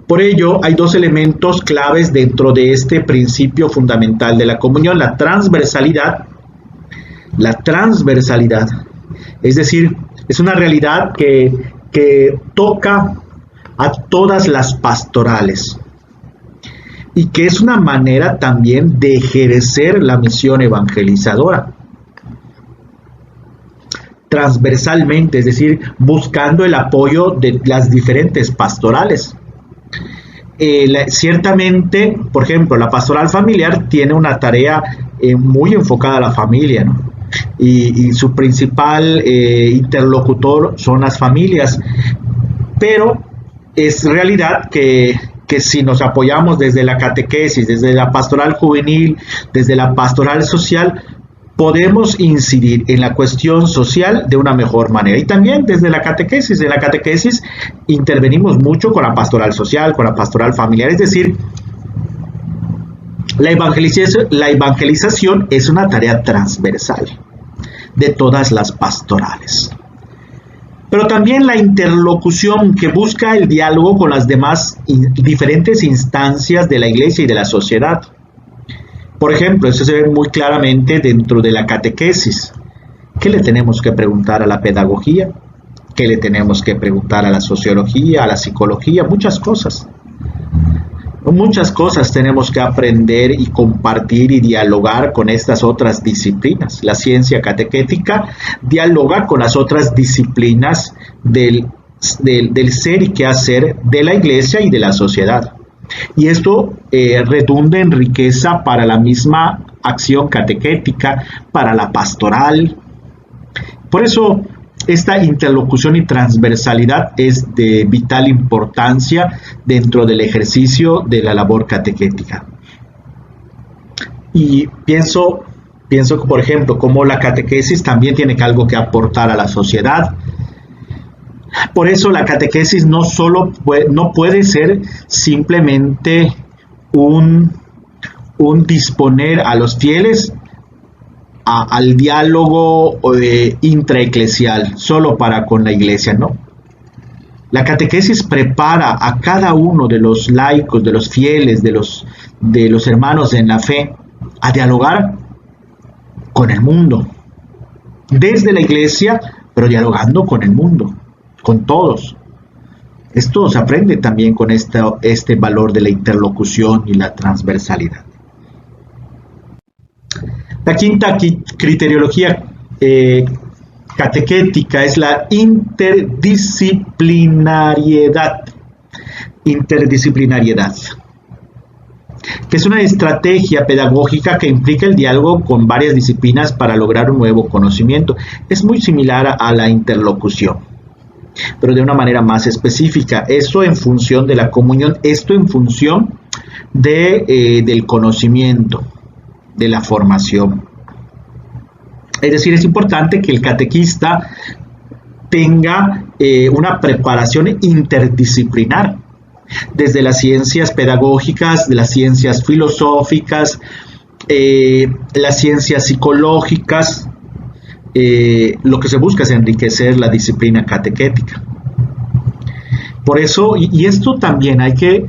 Por ello, hay dos elementos claves dentro de este principio fundamental de la comunión: la transversalidad. Es decir, es una realidad que toca a todas las pastorales y que es una manera también de ejercer la misión evangelizadora transversalmente, es decir, buscando el apoyo de las diferentes pastorales. Ciertamente, por ejemplo, la pastoral familiar tiene una tarea muy enfocada a la familia, ¿no? Y su principal interlocutor son las familias, pero es realidad que si nos apoyamos desde la catequesis, desde la pastoral juvenil, desde la pastoral social, podemos incidir en la cuestión social de una mejor manera. Y también desde la catequesis. En la catequesis intervenimos mucho con la pastoral social, con la pastoral familiar. Es decir, la evangelización es una tarea transversal de todas las pastorales. Pero también la interlocución, que busca el diálogo con las demás diferentes instancias de la Iglesia y de la sociedad. Por ejemplo, eso se ve muy claramente dentro de la catequesis. ¿Qué le tenemos que preguntar a la pedagogía? ¿Qué le tenemos que preguntar a la sociología, a la psicología? Muchas cosas. Muchas cosas tenemos que aprender y compartir y dialogar con estas otras disciplinas. La ciencia catequética dialoga con las otras disciplinas del ser y quehacer de la Iglesia y de la sociedad. Y esto redunda en riqueza para la misma acción catequética, para la pastoral. Por eso Esta interlocución y transversalidad es de vital importancia dentro del ejercicio de la labor catequética. Y pienso que, por ejemplo, como la catequesis también tiene algo que aportar a la sociedad. Por eso la catequesis no puede ser simplemente un disponer a los fieles al diálogo intraeclesial, solo para con la iglesia, ¿no? La catequesis prepara a cada uno de los laicos, de los fieles, de los hermanos en la fe, a dialogar con el mundo, desde la iglesia, pero dialogando con el mundo, con todos. Esto se aprende también con este valor de la interlocución y la transversalidad. La quinta criteriología catequética es la interdisciplinariedad, que es una estrategia pedagógica que implica el diálogo con varias disciplinas para lograr un nuevo conocimiento. Es muy similar a la interlocución, pero de una manera más específica. Esto en función de la comunión, esto en función del conocimiento, de la formación. Es decir, es importante que el catequista tenga una preparación interdisciplinar, desde las ciencias pedagógicas, de las ciencias filosóficas, las ciencias psicológicas. Lo que se busca es enriquecer la disciplina catequética. Por eso, y esto también hay que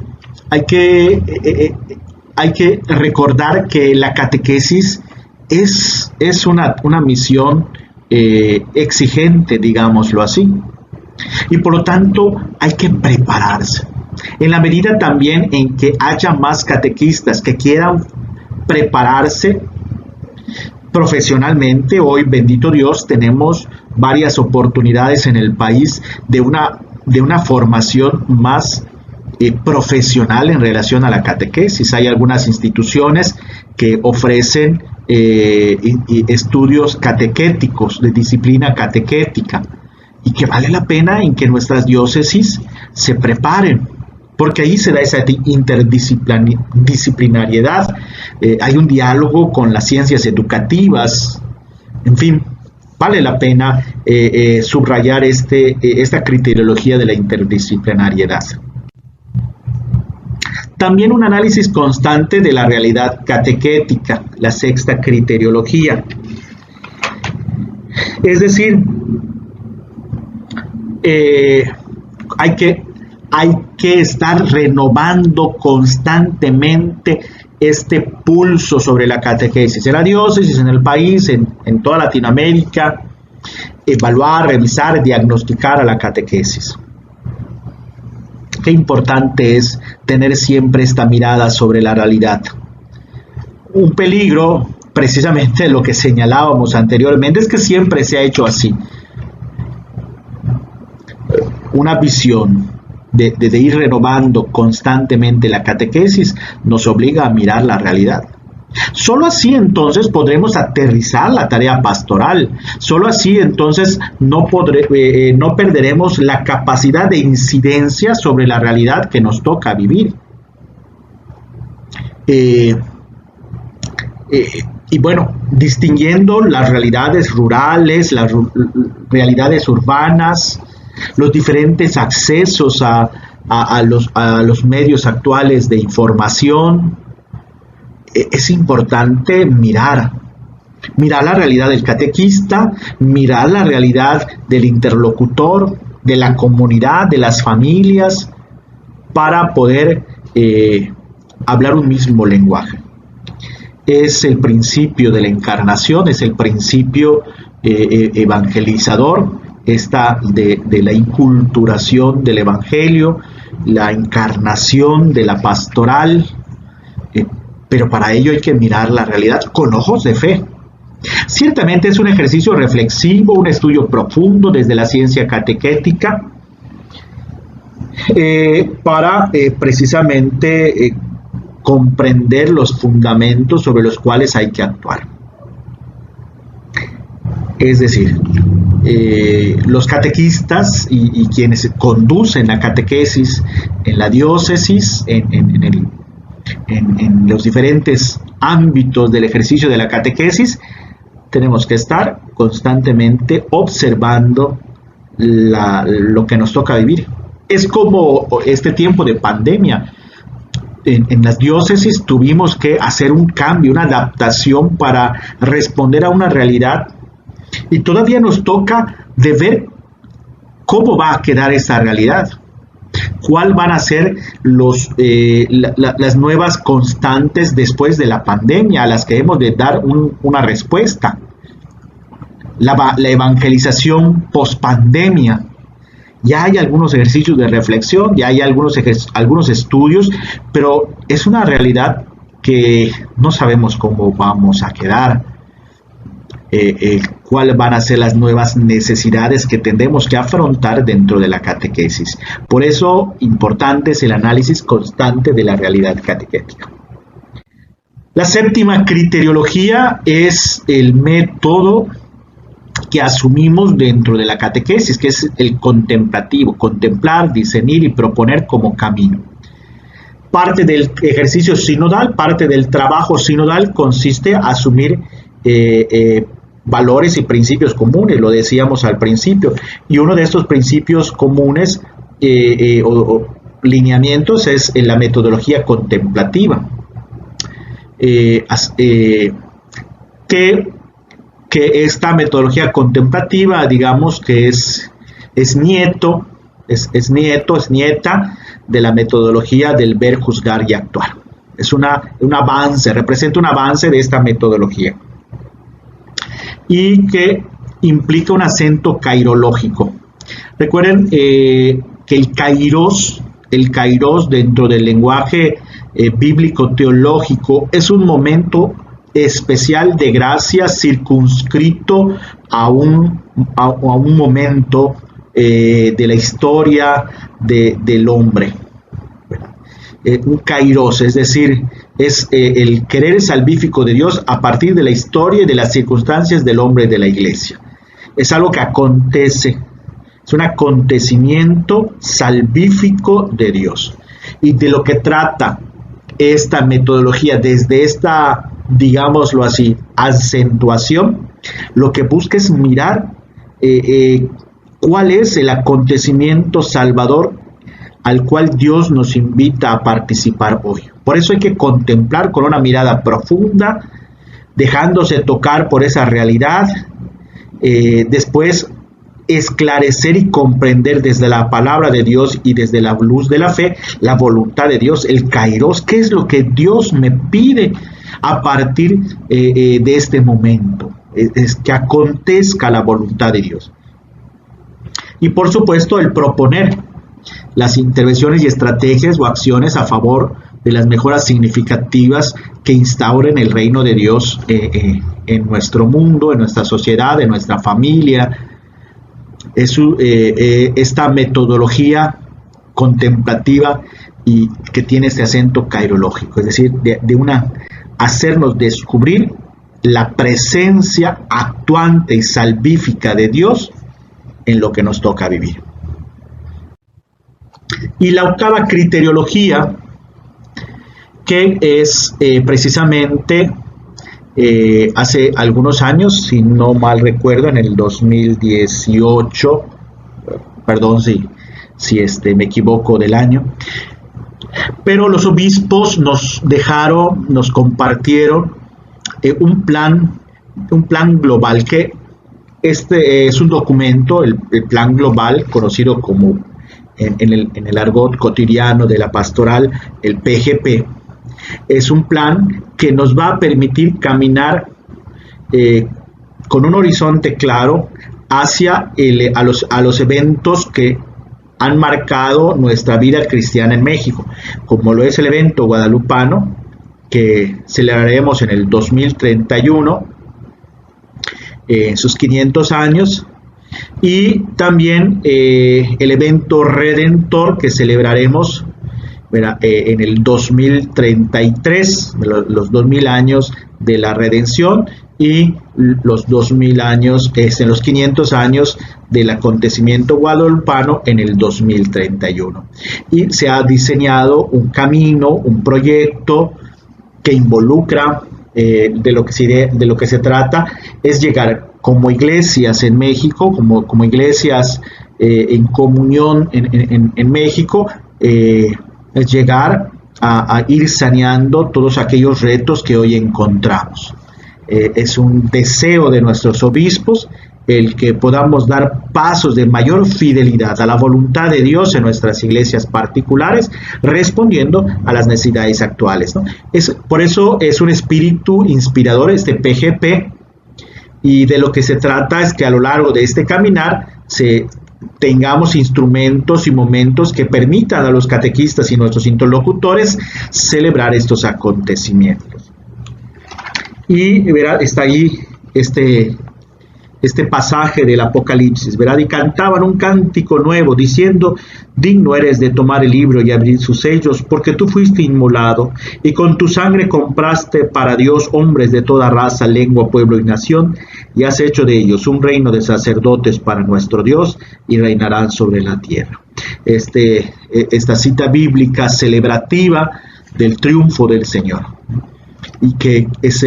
recordar que la catequesis es una misión exigente, digámoslo así, y por lo tanto hay que prepararse. En la medida también en que haya más catequistas que quieran prepararse profesionalmente, hoy, bendito Dios, tenemos varias oportunidades en el país de una formación más profesional en relación a la catequesis. Hay algunas instituciones que ofrecen estudios catequéticos, de disciplina catequética, y que vale la pena en que nuestras diócesis se preparen, porque ahí se da esa interdisciplinariedad, hay un diálogo con las ciencias educativas, en fin, vale la pena subrayar esta criteriología de la interdisciplinariedad. También un análisis constante de la realidad catequética, la sexta criteriología. Es decir, hay que estar renovando constantemente este pulso sobre la catequesis en la diócesis, en el país, en toda Latinoamérica, evaluar, revisar, diagnosticar a la catequesis. Qué importante es tener siempre esta mirada sobre la realidad. Un peligro, precisamente lo que señalábamos anteriormente, es que siempre se ha hecho así. Una visión de ir renovando constantemente la catequesis nos obliga a mirar la realidad. Solo así entonces podremos aterrizar la tarea pastoral. Solo así entonces no perderemos la capacidad de incidencia sobre la realidad que nos toca vivir. Y bueno, distinguiendo las realidades rurales, las realidades urbanas, los diferentes accesos a los medios actuales de información, es importante mirar la realidad del catequista, mirar la realidad del interlocutor, de la comunidad, de las familias, para poder hablar un mismo lenguaje. Es el principio de la encarnación, es el principio evangelizador, de la inculturación del evangelio, la encarnación de la pastoral, pero para ello hay que mirar la realidad con ojos de fe. Ciertamente es un ejercicio reflexivo, un estudio profundo desde la ciencia catequética, para precisamente comprender los fundamentos sobre los cuales hay que actuar. Es decir, los catequistas y quienes conducen la catequesis en la diócesis, en los diferentes ámbitos del ejercicio de la catequesis, tenemos que estar constantemente observando lo que nos toca vivir. Es como este tiempo de pandemia. En las diócesis tuvimos que hacer un cambio, una adaptación para responder a una realidad, y todavía nos toca de ver cómo va a quedar esa realidad, cuáles van a ser las nuevas constantes después de la pandemia a las que hemos de dar una respuesta. La evangelización post-pandemia. Ya hay algunos ejercicios de reflexión, ya hay algunos estudios, pero es una realidad que no sabemos cómo vamos a quedar, cuáles van a ser las nuevas necesidades que tendremos que afrontar dentro de la catequesis. Por eso, importante es el análisis constante de la realidad catequética. La séptima criteriología es el método que asumimos dentro de la catequesis, que es el contemplativo: contemplar, discernir y proponer como camino. Parte del ejercicio sinodal, parte del trabajo sinodal consiste en asumir valores y principios comunes, lo decíamos al principio, y uno de estos principios comunes o lineamientos es la metodología contemplativa, que esta metodología contemplativa, digamos que es nieta de la metodología del ver, juzgar y actuar. Es un avance, representa un avance de esta metodología, y que implica un acento cairológico. Recuerden que el kairos dentro del lenguaje bíblico teológico es un momento especial de gracia circunscrito a un momento de la historia del hombre. Un kairos, es decir, es el querer salvífico de Dios a partir de la historia y de las circunstancias del hombre y de la iglesia. Es algo que acontece, es un acontecimiento salvífico de Dios. Y de lo que trata esta metodología desde esta, digámoslo así, acentuación, lo que busca es mirar cuál es el acontecimiento salvador al cual Dios nos invita a participar hoy. Por eso hay que contemplar con una mirada profunda, dejándose tocar por esa realidad, después esclarecer y comprender desde la palabra de Dios y desde la luz de la fe la voluntad de Dios, el kairos, qué es lo que Dios me pide a partir de este momento, es que acontezca la voluntad de Dios. Y por supuesto el proponer las intervenciones y estrategias o acciones a favor de las mejoras significativas que instauren el reino de Dios en nuestro mundo, en nuestra sociedad, en nuestra familia. Esta metodología contemplativa y que tiene este acento cairológico, es decir, hacernos descubrir la presencia actuante y salvífica de Dios en lo que nos toca vivir. Y la octava criteriología, que es precisamente hace algunos años, si no mal recuerdo, en el 2018, perdón si me equivoco del año, pero los obispos nos compartieron un plan global, que este es un documento, el plan global, conocido como en el argot cotidiano de la pastoral, el PGP. Es un plan que nos va a permitir caminar con un horizonte claro hacia a los eventos que han marcado nuestra vida cristiana en México, como lo es el evento guadalupano, que celebraremos en el 2031, en sus 500 años, y también el evento redentor que celebraremos en el 2033, los 2000 años de la redención, y los 2000 años, en los 500 años del acontecimiento guadalupano en el 2031. Y se ha diseñado un camino, un proyecto que involucra, de lo que se trata es llegar como iglesias en México, como iglesias en comunión en México, es llegar a ir saneando todos aquellos retos que hoy encontramos. Es un deseo de nuestros obispos el que podamos dar pasos de mayor fidelidad a la voluntad de Dios en nuestras iglesias particulares, respondiendo a las necesidades actuales, ¿no? Por eso es un espíritu inspirador este PGP, y de lo que se trata es que a lo largo de este caminar tengamos instrumentos y momentos que permitan a los catequistas y nuestros interlocutores celebrar estos acontecimientos. Y verá, está ahí este pasaje del Apocalipsis, ¿verdad? Y cantaban un cántico nuevo diciendo: digno eres de tomar el libro y abrir sus sellos, porque tú fuiste inmolado y con tu sangre compraste para Dios hombres de toda raza, lengua, pueblo y nación, y has hecho de ellos un reino de sacerdotes para nuestro Dios, y reinarán sobre la tierra. Esta cita bíblica celebrativa del triunfo del Señor, y que es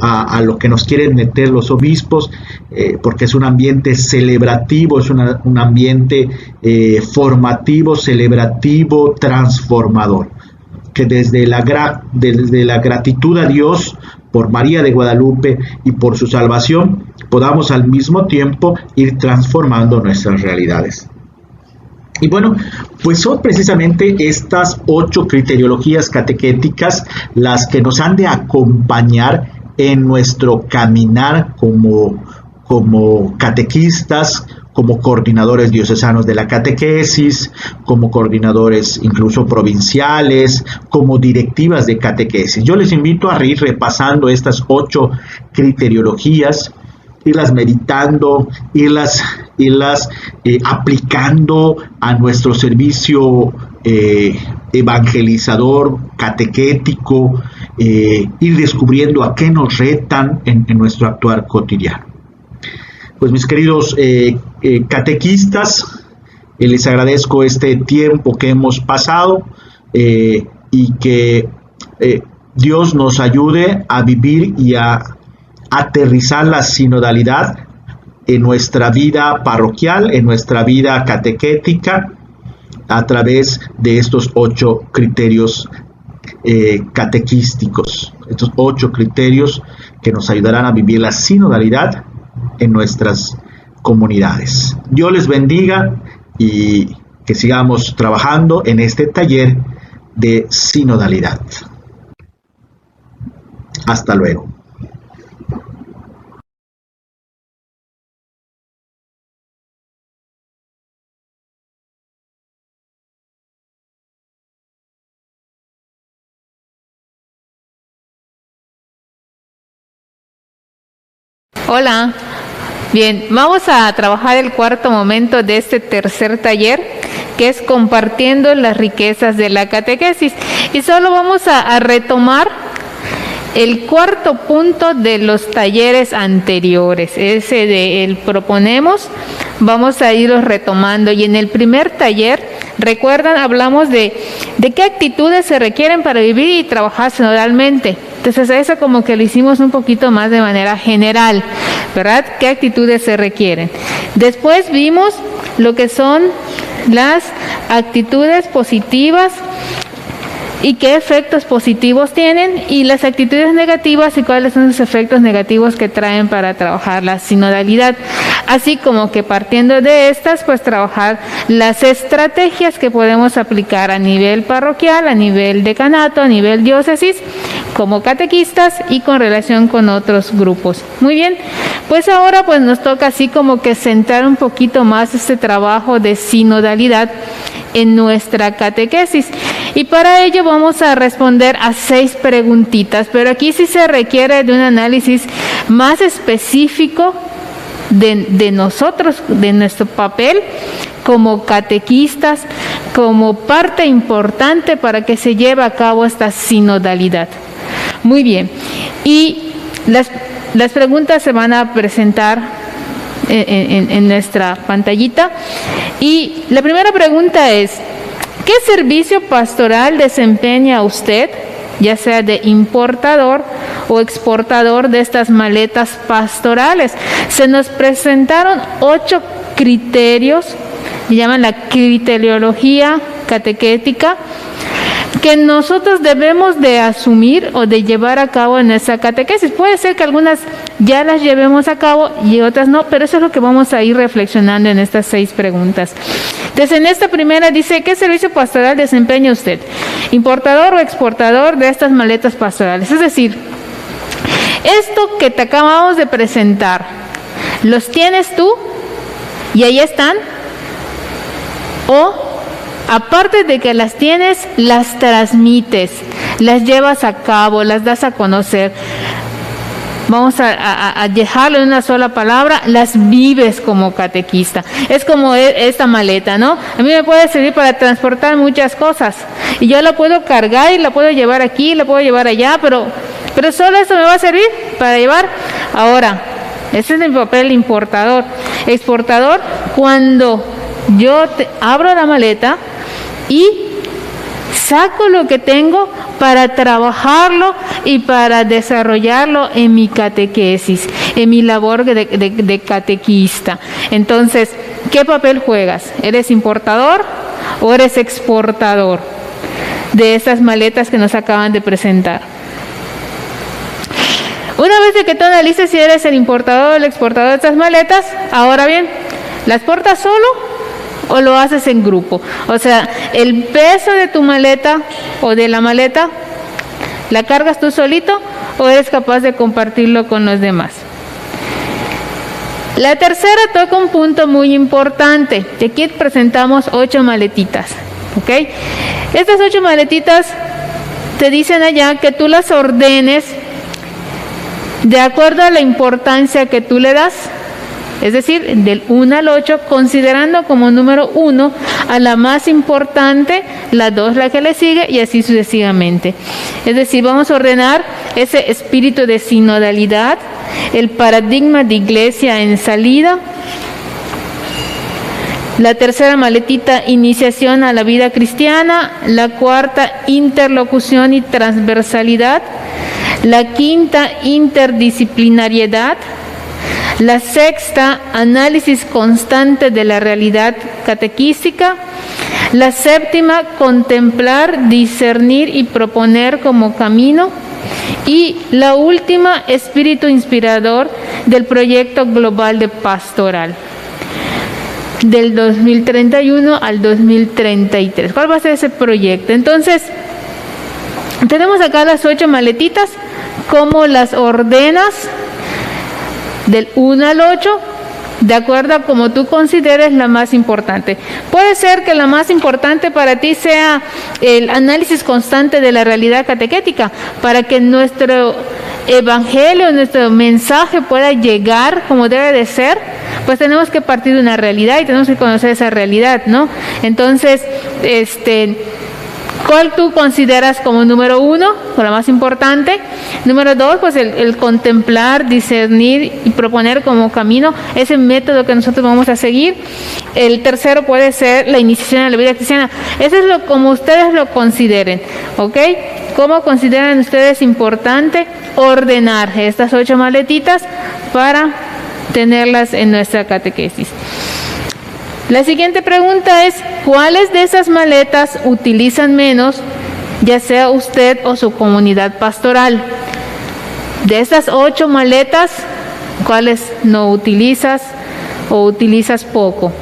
a lo que nos quieren meter los obispos, porque es un ambiente celebrativo, es un ambiente formativo, celebrativo, transformador, que desde la gratitud a Dios por María de Guadalupe y por su salvación, podamos al mismo tiempo ir transformando nuestras realidades. Y bueno, pues son precisamente estas 8 criteriologías catequéticas las que nos han de acompañar en nuestro caminar como catequistas, como coordinadores diocesanos de la catequesis, como coordinadores incluso provinciales, como directivas de catequesis. Yo les invito a ir repasando estas 8 criteriologías, irlas meditando, irlas aplicando a nuestro servicio evangelizador, catequético, ir descubriendo a qué nos retan en nuestro actuar cotidiano. Pues mis queridos catequistas, les agradezco este tiempo que hemos pasado, y que Dios nos ayude a vivir y a aterrizar la sinodalidad en nuestra vida parroquial, en nuestra vida catequética, a través de estos 8 criterios catequísticos, estos 8 criterios que nos ayudarán a vivir la sinodalidad en nuestras comunidades. Dios les bendiga y que sigamos trabajando en este taller de sinodalidad. Hasta luego. Hola, bien, vamos a trabajar el cuarto momento de este tercer taller, que es compartiendo las riquezas de la catequesis. Y solo vamos a retomar el cuarto punto de los talleres anteriores, ese de el proponemos, vamos a irlos retomando. Y en el primer taller, recuerdan, hablamos de qué actitudes se requieren para vivir y trabajar sinodalmente. Entonces eso como que lo hicimos un poquito más de manera general, ¿verdad? ¿Qué actitudes se requieren? Después vimos lo que son las actitudes positivas y qué efectos positivos tienen, y las actitudes negativas y cuáles son los efectos negativos que traen para trabajar la sinodalidad, así como que partiendo de estas, pues trabajar las estrategias que podemos aplicar a nivel parroquial, a nivel decanato, a nivel diócesis, como catequistas y con relación con otros grupos. Muy bien, pues ahora pues nos toca así como que centrar un poquito más este trabajo de sinodalidad en nuestra catequesis, y para ello vamos a responder a 6 preguntitas, pero aquí sí se requiere de un análisis más específico de nosotros, de nuestro papel como catequistas, como parte importante para que se lleve a cabo esta sinodalidad. Muy bien, y las preguntas se van a presentar en nuestra pantallita. Y la primera pregunta es, ¿qué servicio pastoral desempeña usted, ya sea de importador o exportador de estas maletas pastorales? Se nos presentaron 8 criterios, se llaman la criteriología catequética, que nosotros debemos de asumir o de llevar a cabo en esa catequesis. Puede ser que algunas ya las llevemos a cabo y otras no, pero eso es lo que vamos a ir reflexionando en estas 6 preguntas. Entonces, en esta primera dice, ¿qué servicio pastoral desempeña usted? Importador o exportador de estas maletas pastorales. Es decir, esto que te acabamos de presentar, ¿los tienes tú y ahí están? ¿O aparte de que las tienes, las transmites, las llevas a cabo, las das a conocer? Vamos a dejarlo en una sola palabra, las vives como catequista. Es como esta maleta, ¿no? A mí me puede servir para transportar muchas cosas. Y yo la puedo cargar y la puedo llevar aquí, la puedo llevar allá, pero solo eso me va a servir para llevar. Ahora, ese es el papel importador. Exportador, cuando yo abro la maleta y saco lo que tengo para trabajarlo y para desarrollarlo en mi catequesis, en mi labor de catequista. Entonces, ¿qué papel juegas? ¿Eres importador o eres exportador de estas maletas que nos acaban de presentar? Una vez de que tú analices si eres el importador o el exportador de estas maletas, ahora bien, ¿las portas solo o lo haces en grupo? O sea, el peso de tu maleta o de la maleta, ¿la cargas tú solito o eres capaz de compartirlo con los demás? La tercera toca un punto muy importante. Y aquí presentamos 8 maletitas, ¿ok? Estas 8 maletitas te dicen allá que tú las ordenes de acuerdo a la importancia que tú le das. Es decir, del 1 al 8, considerando como número 1 a la más importante, la 2 la que le sigue y así sucesivamente. Es decir, vamos a ordenar ese espíritu de sinodalidad, el paradigma de iglesia en salida. La tercera maletita, iniciación a la vida cristiana. La cuarta, interlocución y transversalidad. La quinta, interdisciplinariedad. La sexta, análisis constante de la realidad catequística. La séptima, contemplar, discernir y proponer como camino. Y la última, espíritu inspirador del proyecto global de pastoral del 2031 al 2033. ¿Cuál va a ser ese proyecto? Entonces, tenemos acá las 8 maletitas. ¿Cómo las ordenas? Del 1 al 8, de acuerdo a como tú consideres la más importante. Puede ser que la más importante para ti sea el análisis constante de la realidad catequética, para que nuestro evangelio, nuestro mensaje pueda llegar como debe de ser, pues tenemos que partir de una realidad y tenemos que conocer esa realidad, ¿no? Entonces, ¿cuál tú consideras como número 1, o la más importante? Número 2, pues el contemplar, discernir y proponer como camino, ese método que nosotros vamos a seguir. El tercero puede ser la iniciación a la vida cristiana. Eso es como ustedes lo consideren, ¿ok? ¿Cómo consideran ustedes importante ordenar estas 8 maletitas para tenerlas en nuestra catequesis? La siguiente pregunta es, ¿cuáles de esas maletas utilizan menos, ya sea usted o su comunidad pastoral? De estas 8 maletas, ¿cuáles no utilizas o utilizas poco?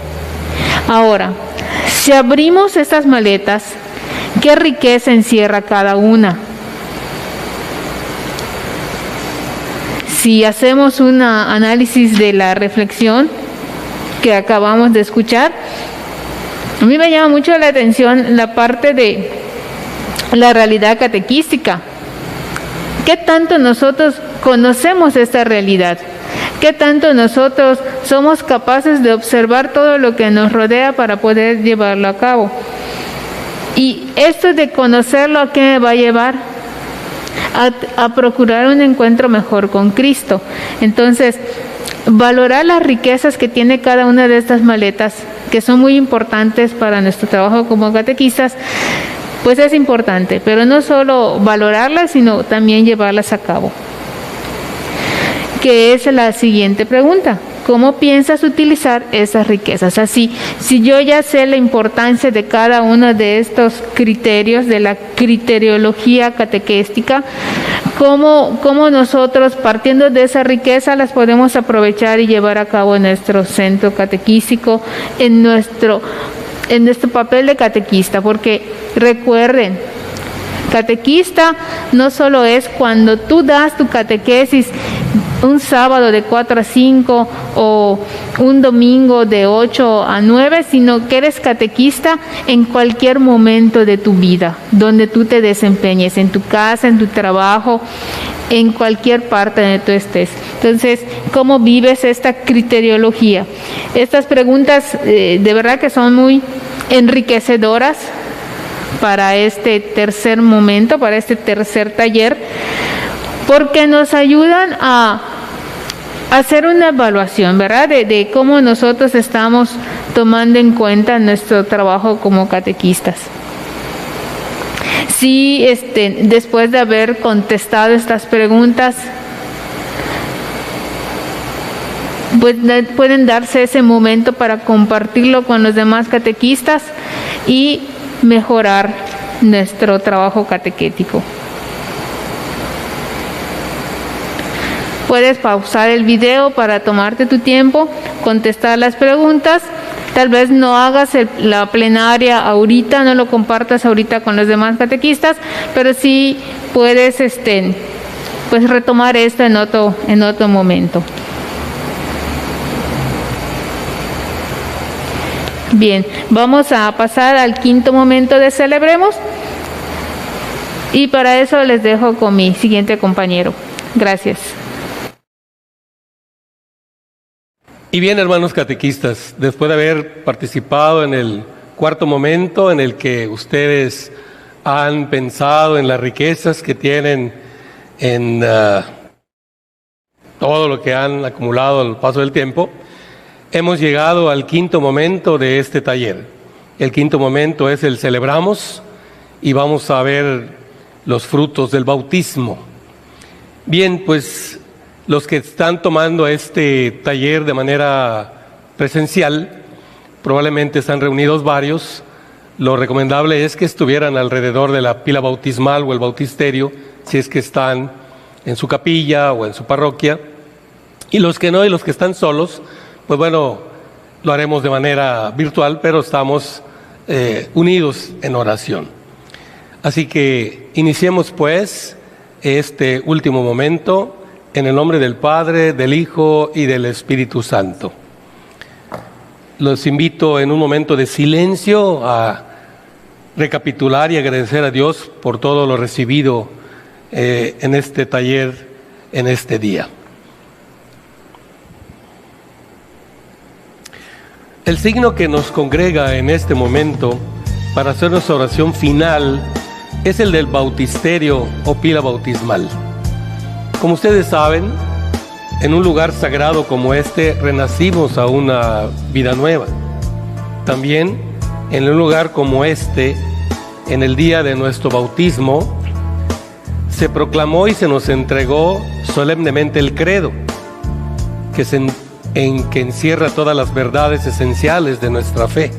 Ahora, si abrimos estas maletas, ¿qué riqueza encierra cada una? Si hacemos un análisis de la reflexión que acabamos de escuchar, a mí me llama mucho la atención la parte de la realidad catequística. ¿Qué tanto nosotros conocemos esta realidad? ¿Qué tanto nosotros somos capaces de observar todo lo que nos rodea para poder llevarlo a cabo? Y esto de conocerlo, ¿a qué me va a llevar? a procurar un encuentro mejor con Cristo. Entonces, valorar las riquezas que tiene cada una de estas maletas, que son muy importantes para nuestro trabajo como catequistas, pues es importante, pero no solo valorarlas, sino también llevarlas a cabo. Que es la siguiente pregunta: ¿cómo piensas utilizar esas riquezas? Así, si yo ya sé la importancia de cada uno de estos criterios de la criteriología catequéstica, ¿cómo nosotros, partiendo de esa riqueza, las podemos aprovechar y llevar a cabo en nuestro centro catequístico, en nuestro papel de catequista? Porque recuerden, catequista no solo es cuando tú das tu catequesis un sábado de 4 a 5 o un domingo de 8 a 9, sino que eres catequista en cualquier momento de tu vida, donde tú te desempeñes, en tu casa, en tu trabajo, en cualquier parte donde tú estés. Entonces, ¿cómo vives esta criteriología? Estas preguntas de verdad que son muy enriquecedoras para este tercer momento, para este tercer taller, porque nos ayudan a hacer una evaluación, ¿verdad?, de cómo nosotros estamos tomando en cuenta nuestro trabajo como catequistas. Sí, después de haber contestado estas preguntas, pues pueden darse ese momento para compartirlo con los demás catequistas y mejorar nuestro trabajo catequético. Puedes pausar el video para tomarte tu tiempo, contestar las preguntas. Tal vez no hagas la plenaria ahorita, no lo compartas ahorita con los demás catequistas, pero sí puedes pues retomar esto en otro momento. Bien, vamos a pasar al quinto momento de Celebremos, y para eso les dejo con mi siguiente compañero. Gracias. Y bien, hermanos catequistas, después de haber participado en el cuarto momento en el que ustedes han pensado en las riquezas que tienen en todo lo que han acumulado al paso del tiempo, hemos llegado al quinto momento de este taller. El quinto momento es el Celebramos, y vamos a ver los frutos del bautismo. Bien, pues los que están tomando este taller de manera presencial, probablemente están reunidos varios. Lo recomendable es que estuvieran alrededor de la pila bautismal o el bautisterio, si es que están en su capilla o en su parroquia. Y los que no, y los que están solos, pues bueno, lo haremos de manera virtual, pero estamos unidos en oración. Así que iniciemos pues este último momento en el nombre del Padre, del Hijo y del Espíritu Santo. Los invito en un momento de silencio a recapitular y agradecer a Dios por todo lo recibido en este taller, en este día. El signo que nos congrega en este momento para hacer nuestra oración final es el del bautisterio o pila bautismal. Como ustedes saben, en un lugar sagrado como este renacimos a una vida nueva. También en un lugar como este, en el día de nuestro bautismo, se proclamó y se nos entregó solemnemente el credo, que encierra todas las verdades esenciales de nuestra fe.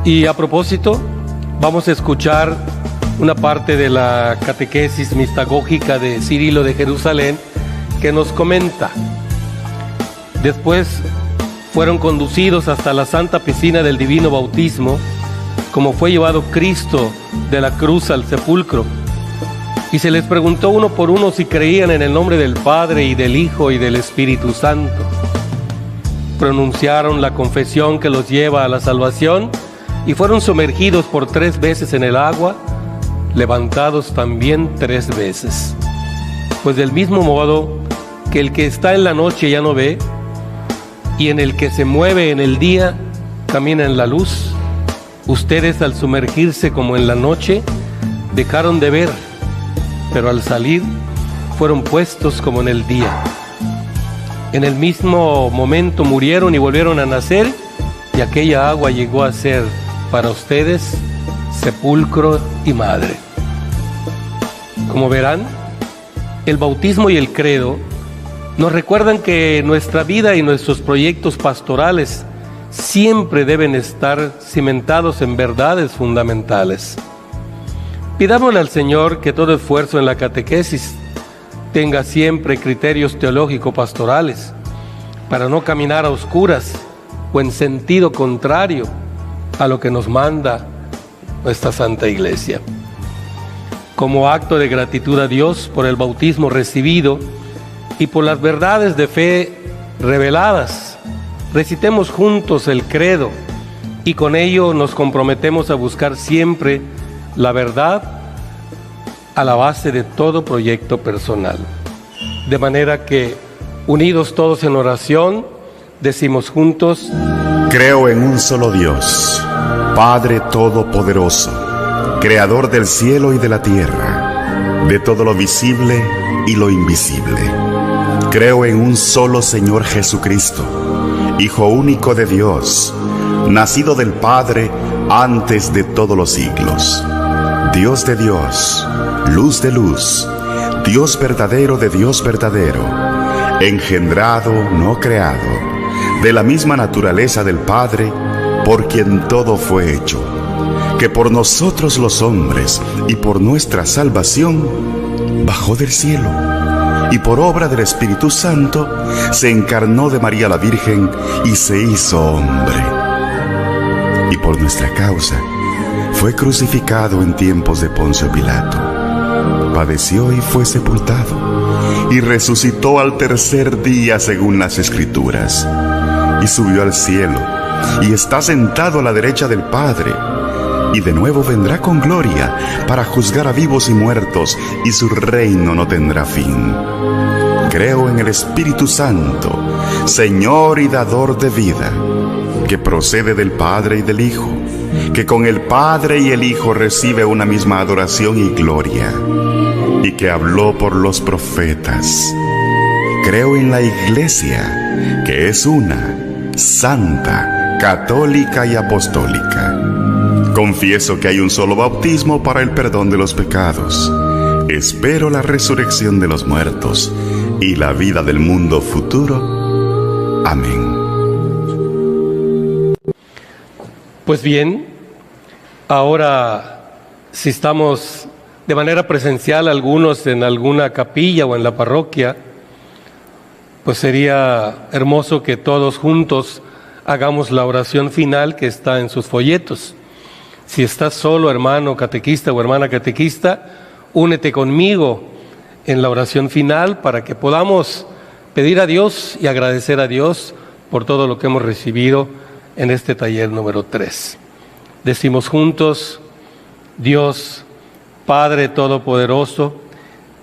Y a propósito, vamos a escuchar una parte de la catequesis mistagógica de Cirilo de Jerusalén, que nos comenta: después fueron conducidos hasta la santa piscina del divino bautismo, como fue llevado Cristo de la cruz al sepulcro, y se les preguntó uno por uno si creían en el nombre del Padre y del Hijo y del Espíritu Santo. Pronunciaron la confesión que los lleva a la salvación y fueron sumergidos por 3 veces en el agua, levantados también 3 veces. Pues del mismo modo que el que está en la noche ya no ve, y en el que se mueve en el día camina en la luz, ustedes al sumergirse como en la noche dejaron de ver pero al salir fueron puestos como en el día. En el mismo momento murieron y volvieron a nacer, y aquella agua llegó a ser para ustedes sepulcro y madre. Como verán, el bautismo y el credo nos recuerdan que nuestra vida y nuestros proyectos pastorales siempre deben estar cimentados en verdades fundamentales. Pidámosle al Señor que todo esfuerzo en la catequesis tenga siempre criterios teológico-pastorales para no caminar a oscuras o en sentido contrario a lo que nos manda nuestra Santa Iglesia. Como acto de gratitud a Dios por el bautismo recibido y por las verdades de fe reveladas, recitemos juntos el credo y con ello nos comprometemos a buscar siempre la verdad a la base de todo proyecto personal. De manera que, unidos todos en oración, decimos juntos: Creo en un solo Dios, Padre Todopoderoso, Creador del cielo y de la tierra, de todo lo visible y lo invisible. Creo en un solo Señor Jesucristo, Hijo único de Dios, nacido del Padre antes de todos los siglos. Dios de Dios, luz de luz, Dios verdadero de Dios verdadero, engendrado, no creado, de la misma naturaleza del Padre, por quien todo fue hecho, que por nosotros los hombres y por nuestra salvación bajó del cielo, y por obra del Espíritu Santo se encarnó de María la Virgen y se hizo hombre. Y por nuestra causa fue crucificado en tiempos de Poncio Pilato. Padeció y fue sepultado, y resucitó al tercer día según las Escrituras, y subió al cielo, y está sentado a la derecha del Padre, y de nuevo vendrá con gloria para juzgar a vivos y muertos, y su reino no tendrá fin. Creo en el Espíritu Santo, Señor y dador de vida, que procede del Padre y del Hijo, que con el Padre y el Hijo recibe una misma adoración y gloria, y que habló por los profetas. Creo en la Iglesia, que es una, santa, católica y apostólica. Confieso que hay un solo bautismo para el perdón de los pecados. Espero la resurrección de los muertos y la vida del mundo futuro. Amén. Pues bien, ahora si estamos de manera presencial algunos en alguna capilla o en la parroquia, pues sería hermoso que todos juntos hagamos la oración final que está en sus folletos. Si estás solo, hermano catequista o hermana catequista, únete conmigo en la oración final para que podamos pedir a Dios y agradecer a Dios por todo lo que hemos recibido en este taller número 3. Decimos juntos: Dios, Padre Todopoderoso,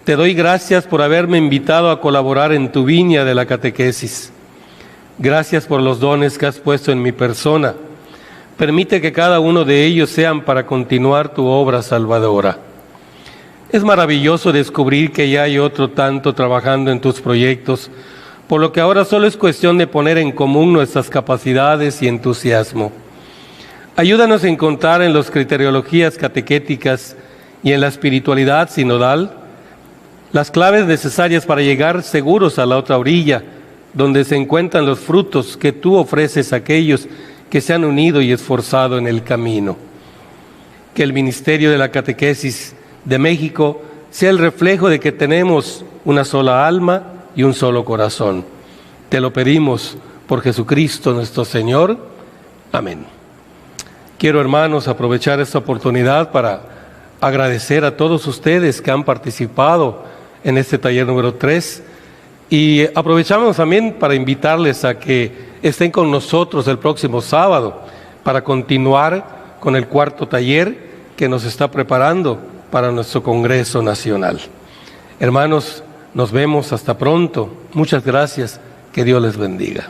te doy gracias por haberme invitado a colaborar en tu viña de la catequesis. Gracias por los dones que has puesto en mi persona. Permite que cada uno de ellos sean para continuar tu obra salvadora. Es maravilloso descubrir que ya hay otro tanto trabajando en tus proyectos, por lo que ahora solo es cuestión de poner en común nuestras capacidades y entusiasmo. Ayúdanos a encontrar en las criteriologías catequéticas y en la espiritualidad sinodal las claves necesarias para llegar seguros a la otra orilla, donde se encuentran los frutos que tú ofreces a aquellos que se han unido y esforzado en el camino. Que el ministerio de la catequesis de México sea el reflejo de que tenemos una sola alma y un solo corazón. Te lo pedimos por Jesucristo nuestro Señor. Amén. Quiero, hermanos, aprovechar esta oportunidad para agradecer a todos ustedes que han participado en este taller número 3 y aprovechamos también para invitarles a que estén con nosotros el próximo sábado para continuar con el 4º taller que nos está preparando para nuestro Congreso Nacional. Hermanos, nos vemos hasta pronto. Muchas gracias. Que Dios les bendiga.